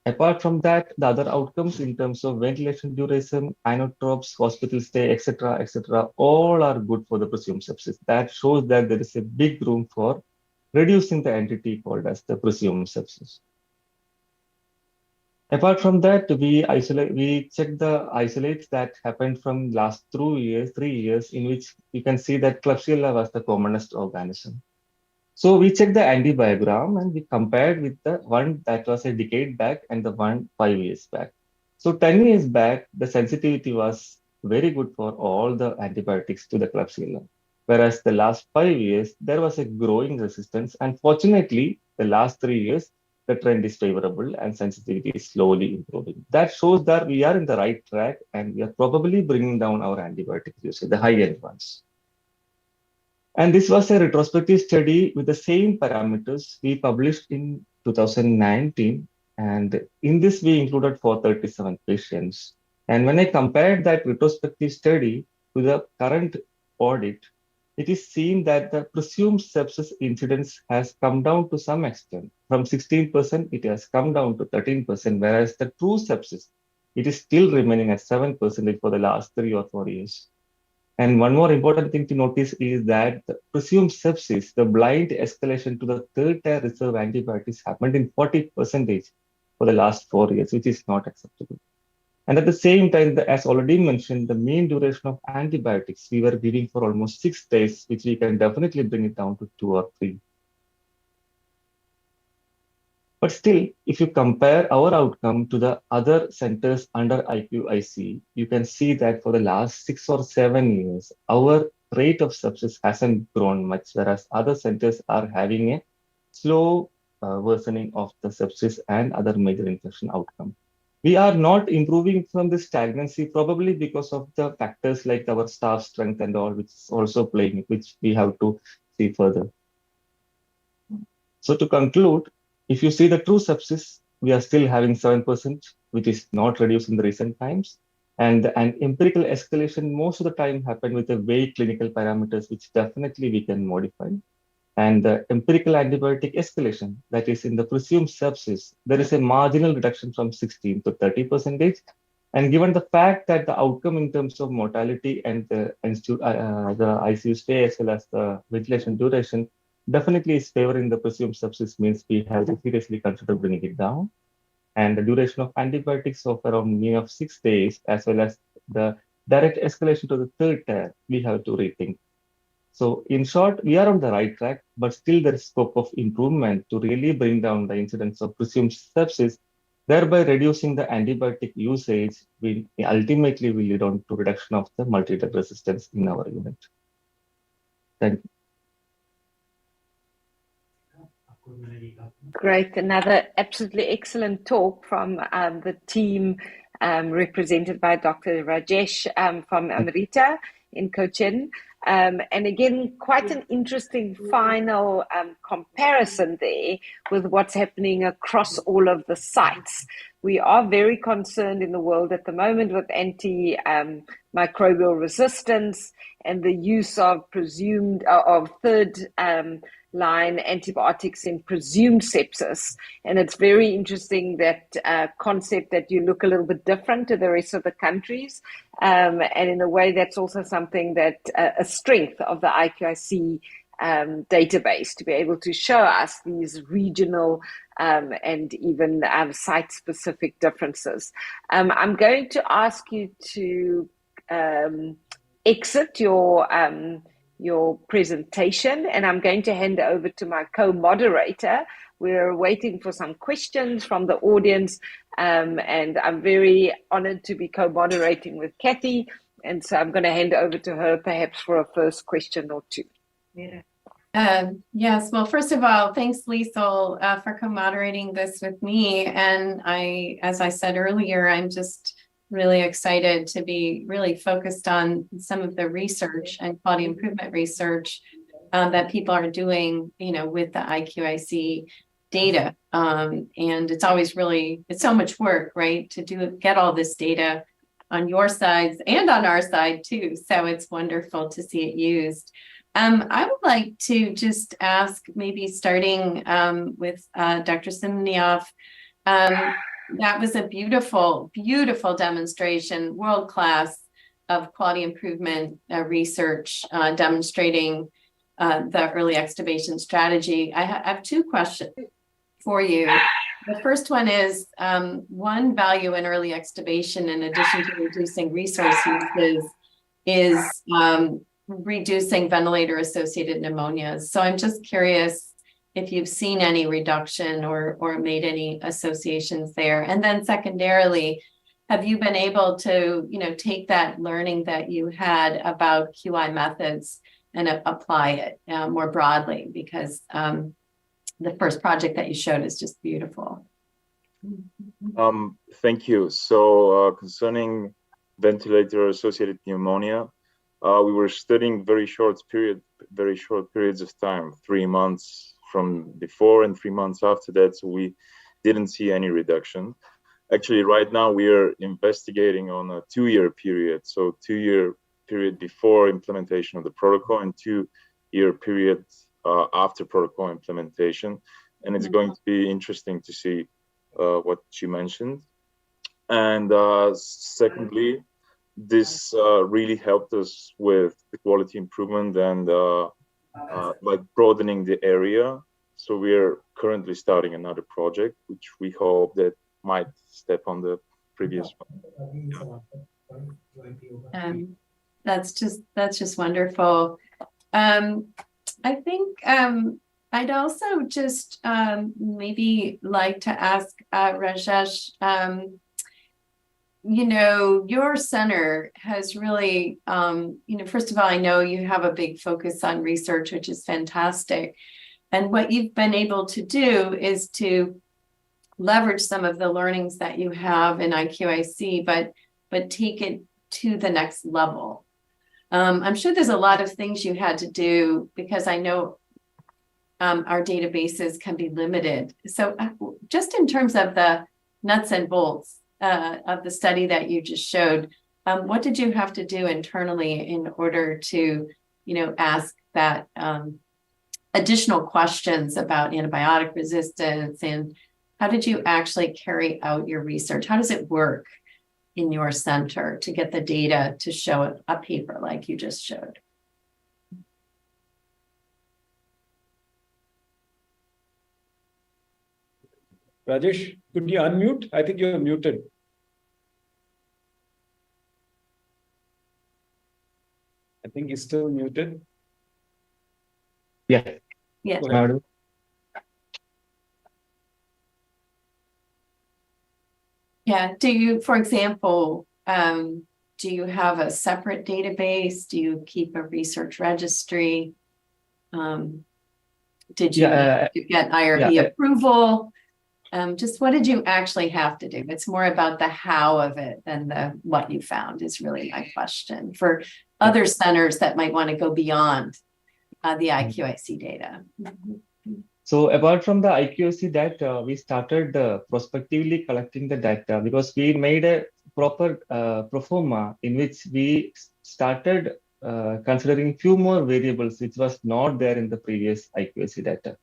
Apart from that, the other outcomes in terms of ventilation duration, inotropes, hospital stay, etc., all are good for the presumed sepsis. That shows that there is a big room for reducing the entity called as the presumed sepsis. Apart from that, we check the isolates that happened from last 3 years, in which you can see that Klebsiella was the commonest organism. So we checked the antibiogram and we compared with the one that was a decade back and the one 5 years back. So 10 years back, the sensitivity was very good for all the antibiotics to the Klebsiella. Whereas the last 5 years, there was a growing resistance. And fortunately, the last 3 years, the trend is favorable and sensitivity is slowly improving. That shows that we are in the right track and we are probably bringing down our antibiotic usage, the high-end ones. And this was a retrospective study with the same parameters we published in 2019. And in this, we included 437 patients. And when I compared that retrospective study to the current audit, it is seen that the presumed sepsis incidence has come down to some extent. From 16%, it has come down to 13%, whereas the true sepsis, it is still remaining at 7% for the last 3 or 4 years. And one more important thing to notice is that the presumed sepsis, the blind escalation to the third tier reserve antibiotics happened in 40% for the last 4 years, which is not acceptable. And at the same time, as already mentioned, the mean duration of antibiotics we were giving for almost 6 days, which we can definitely bring it down to 2 or 3. But still, if you compare our outcome to the other centers under IQIC, you can see that for the last 6 or 7 years, our rate of sepsis hasn't grown much, whereas other centers are having a slow worsening of the sepsis and other major infection outcome. We are not improving from this stagnancy, probably because of the factors like our staff strength and all, which is also playing, which we have to see further. So to conclude, if you see the true sepsis, we are still having 7%, which is not reduced in the recent times. And an empirical escalation most of the time happened with the vague clinical parameters, which definitely we can modify. And the empirical antibiotic escalation, that is in the presumed sepsis, there is a marginal reduction from 16 to 30%. And given the fact that the outcome in terms of mortality and the ICU stay as well as the ventilation duration definitely is favoring the presumed sepsis, means we have to seriously consider bringing it down. And the duration of antibiotics of around mean of 6 days, as well as the direct escalation to the third tier, we have to rethink. So in short, we are on the right track, but still there is scope of improvement to really bring down the incidence of presumed sepsis, thereby reducing the antibiotic usage, will ultimately lead on to reduction of the multi-drug resistance in our unit. Thank you.
Great. Another absolutely excellent talk from the team represented by Dr. Rajesh from Amrita in Cochin. And again, quite an interesting final comparison there with what's happening across all of the sites. We are very concerned in the world at the moment with antimicrobial resistance and the use of third line antibiotics in presumed sepsis. And it's very interesting that concept that you look a little bit different to the rest of the countries. And in a way, that's also something that a strength of the IQIC database to be able to show us these regional and even site-specific differences. I'm going to ask you to exit your presentation, and I'm going to hand over to my co-moderator. We're waiting for some questions from the audience, and I'm very honored to be co-moderating with Kathy, and so I'm going to hand over to her perhaps for a first question or two.
Yes, well, first of all, thanks, Liesel, for co-moderating this with me. And as I said earlier, I'm just really excited to be really focused on some of the research and quality improvement research that people are doing, with the IQIC data. And it's always it's so much work, right, to get all this data on your sides and on our side too. So it's wonderful to see it used. I would like to just ask, maybe starting with Dr. Simnioff. That was a beautiful, beautiful demonstration, world-class, of quality improvement research demonstrating the early extubation strategy. I have two questions for you. The first one is, one value in early extubation, in addition to reducing resource uses, is reducing ventilator-associated pneumonias. So I'm just curious if you've seen any reduction or made any associations there. And then secondarily, have you been able to, take that learning that you had about QI methods and apply it more broadly? Because the first project that you showed is just beautiful.
Thank you. So concerning ventilator-associated pneumonia, we were studying very short periods of time, 3 months from before and 3 months after that. So we didn't see any reduction. Actually, right now we are investigating on a 2-year period. So 2-year period before implementation of the protocol and 2-year period after protocol implementation. And it's going to be interesting to see what you mentioned. And secondly, this really helped us with the quality improvement and like broadening the area. So we're currently starting another project, which we hope that might step on the previous one.
That's just wonderful. I think I'd also just maybe like to ask Rajesh, your center has really, first of all, I know you have a big focus on research, which is fantastic. And what you've been able to do is to leverage some of the learnings that you have in IQIC, but take it to the next level. I'm sure there's a lot of things you had to do, because I know our databases can be limited. So just in terms of the nuts and bolts of the study that you just showed, what did you have to do internally in order to, ask that additional questions about antibiotic resistance, and how did you actually carry out your research? How does it work in your center to get the data to show a paper like you just showed?
Rajesh, could you unmute? I think you're muted. I think he's still muted.
Yeah.
Yeah. Yeah. Do you, for example, do you have a separate database? Do you keep a research registry? Did you get IRB approval? Just what did you actually have to do? It's more about the how of it than the what you found is really my question for other centers that might want to go beyond the IQIC data.
So apart from the IQIC data, we started prospectively collecting the data because we made a proper pro forma in which we started considering few more variables which was not there in the previous IQIC data.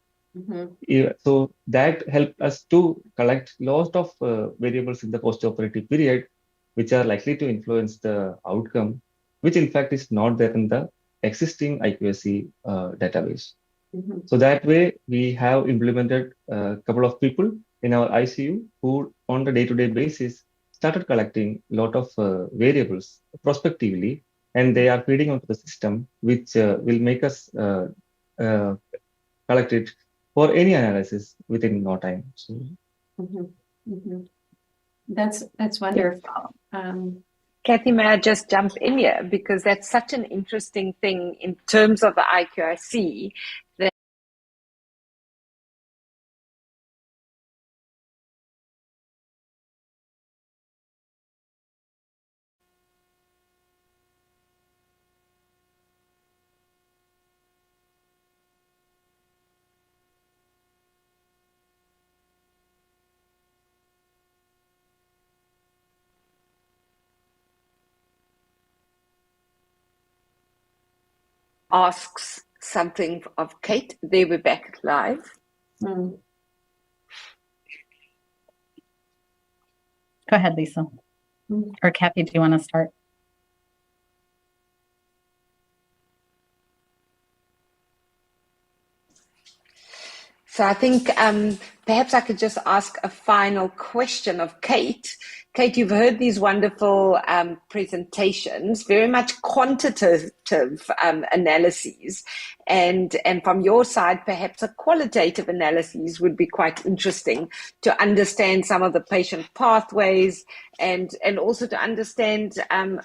So that helped us to collect lot of variables in the postoperative period, which are likely to influence the outcome, which in fact is not there in the existing IQIC database. So that way we have implemented a couple of people in our ICU who on the day-to-day basis started collecting a lot of variables prospectively, and they are feeding onto the system, which will make us collect it for any analysis within no time. So,
That's wonderful.
Kathy, may I just jump in here because that's such an interesting thing in terms of the IQIC that asks something of Kate. They were back live.
Go ahead, Lisa. Or Kathy, do you want to start?
So I think perhaps I could just ask a final question of Kate. Kate, you've heard these wonderful presentations, very much quantitative analyses. And from your side, perhaps a qualitative analysis would be quite interesting to understand some of the patient pathways and also to understand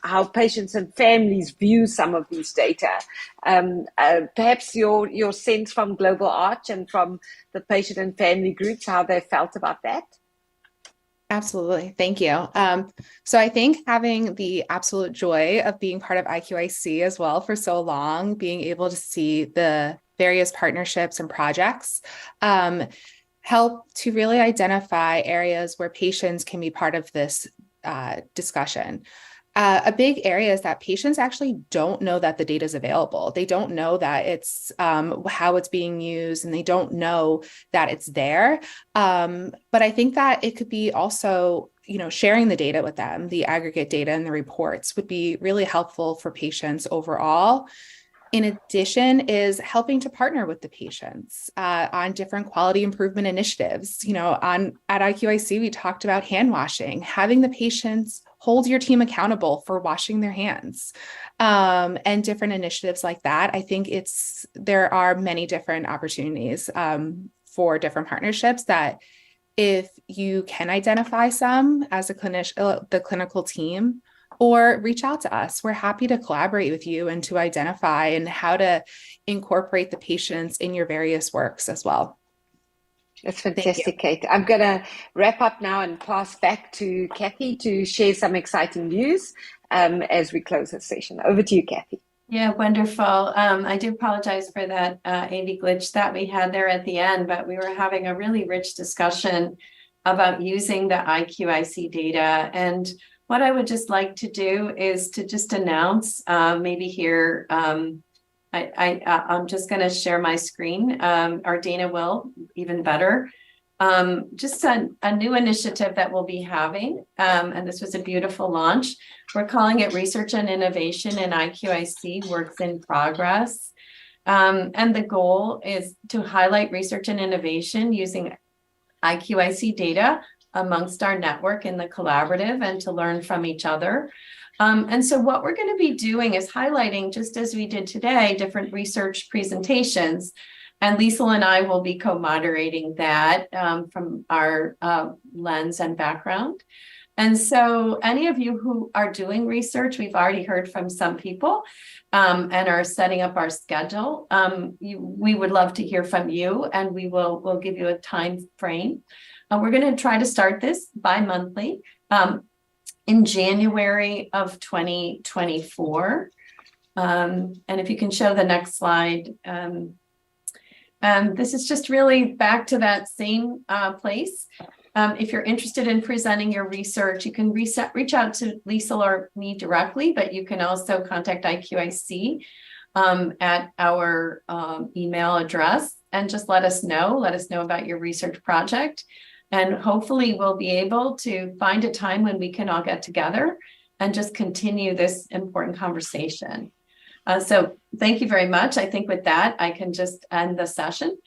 how patients and families view some of these data. Perhaps your sense from Global Arch and from the patient and family groups, how they felt about that?
Absolutely. Thank you. So I think having the absolute joy of being part of IQIC as well for so long, being able to see the various partnerships and projects help to really identify areas where patients can be part of this discussion. A big area is that patients actually don't know that the data is available. They don't know that it's how it's being used, and they don't know that it's there. But I think that it could be also, sharing the data with them, the aggregate data and the reports would be really helpful for patients overall. In addition, is helping to partner with the patients on different quality improvement initiatives. At IQIC, we talked about hand washing, having the patients hold your team accountable for washing their hands, and different initiatives like that. I think there are many different opportunities for different partnerships that if you can identify some as a clinician, the clinical team, or reach out to us. We're happy to collaborate with you and to identify and how to incorporate the patients in your various works as well.
That's fantastic, Kate. I'm going to wrap up now and pass back to Kathy to share some exciting news as we close this session. Over to you, Kathy.
Yeah, wonderful. I do apologize for that AV glitch that we had there at the end, but we were having a really rich discussion about using the IQIC data. And what I would just like to do is to just announce, maybe here, I'm just going to share my screen, or Dana will, even better. Just a new initiative that we'll be having, and this was a beautiful launch. We're calling it Research and Innovation in IQIC Works in Progress. And the goal is to highlight research and innovation using IQIC data amongst our network in the collaborative and to learn from each other. And so what we're going to be doing is highlighting, just as we did today, different research presentations. And Liesl and I will be co-moderating that from our lens and background. And so any of you who are doing research, we've already heard from some people and are setting up our schedule. We would love to hear from you, and we'll give you a time frame. We're going to try to start this bi-monthly in January of 2024. And if you can show the next slide. This is just really back to that same place. If you're interested in presenting your research, you can reach out to Lisa or me directly, but you can also contact IQIC at our email address and just let us know about your research project. And hopefully we'll be able to find a time when we can all get together and just continue this important conversation. So thank you very much. I think with that, I can just end the session.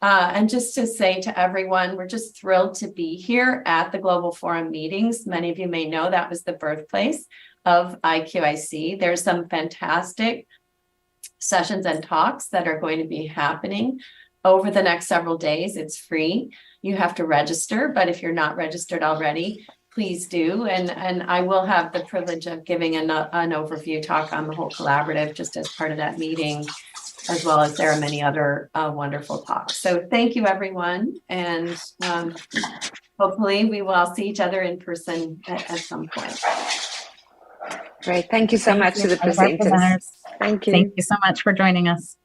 And just to say to everyone, we're just thrilled to be here at the Global Forum meetings. Many of you may know that was the birthplace of IQIC. There's some fantastic sessions and talks that are going to be happening over the next several days. It's free. You have to register, but if you're not registered already, please do. And I will have the privilege of giving an overview talk on the whole collaborative just as part of that meeting, as well as there are many other wonderful talks. So thank you, everyone. And hopefully we will all see each other in person at some point.
Great. Thank you so much to the
Thank you,
presenters. Thank you.
Thank you so much for joining us.